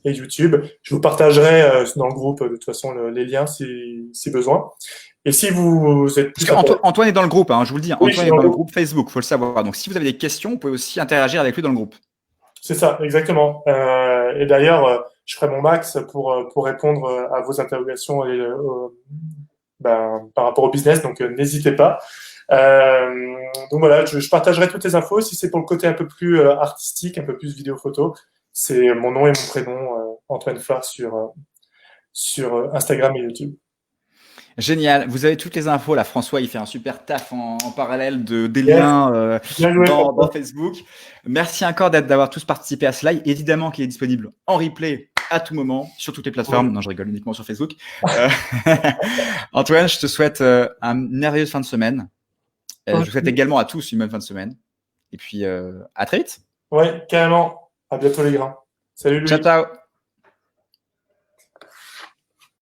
Speaker 3: YouTube. Je vous partagerai dans le groupe de toute façon les liens si besoin. Et si vous êtes plus
Speaker 1: Antoine est dans le groupe, hein, je vous le dis.
Speaker 3: Oui,
Speaker 1: Antoine est dans le groupe Facebook, faut le savoir. Donc si vous avez des questions, vous pouvez aussi interagir avec lui dans le groupe.
Speaker 3: C'est ça, exactement. Et d'ailleurs, je ferai mon max pour répondre à vos interrogations par rapport au business. Donc n'hésitez pas. Donc voilà, je partagerai toutes les infos. Si c'est pour le côté un peu plus artistique, un peu plus vidéo photo, c'est mon nom et mon prénom, Antoine Farr sur Instagram et YouTube.
Speaker 1: Génial. Vous avez toutes les infos. Là, François, il fait un super taf en parallèle des liens dans Facebook. Merci encore d'avoir tous participé à ce live. Évidemment qu'il est disponible en replay à tout moment sur toutes les plateformes. Non, je rigole, uniquement sur Facebook. Antoine, je te souhaite une merveilleuse fin de semaine. Je vous souhaite également à tous une bonne fin de semaine. Et puis, à très vite.
Speaker 3: Ouais, carrément. À bientôt les grains. Salut Louis.
Speaker 1: Ciao, ciao.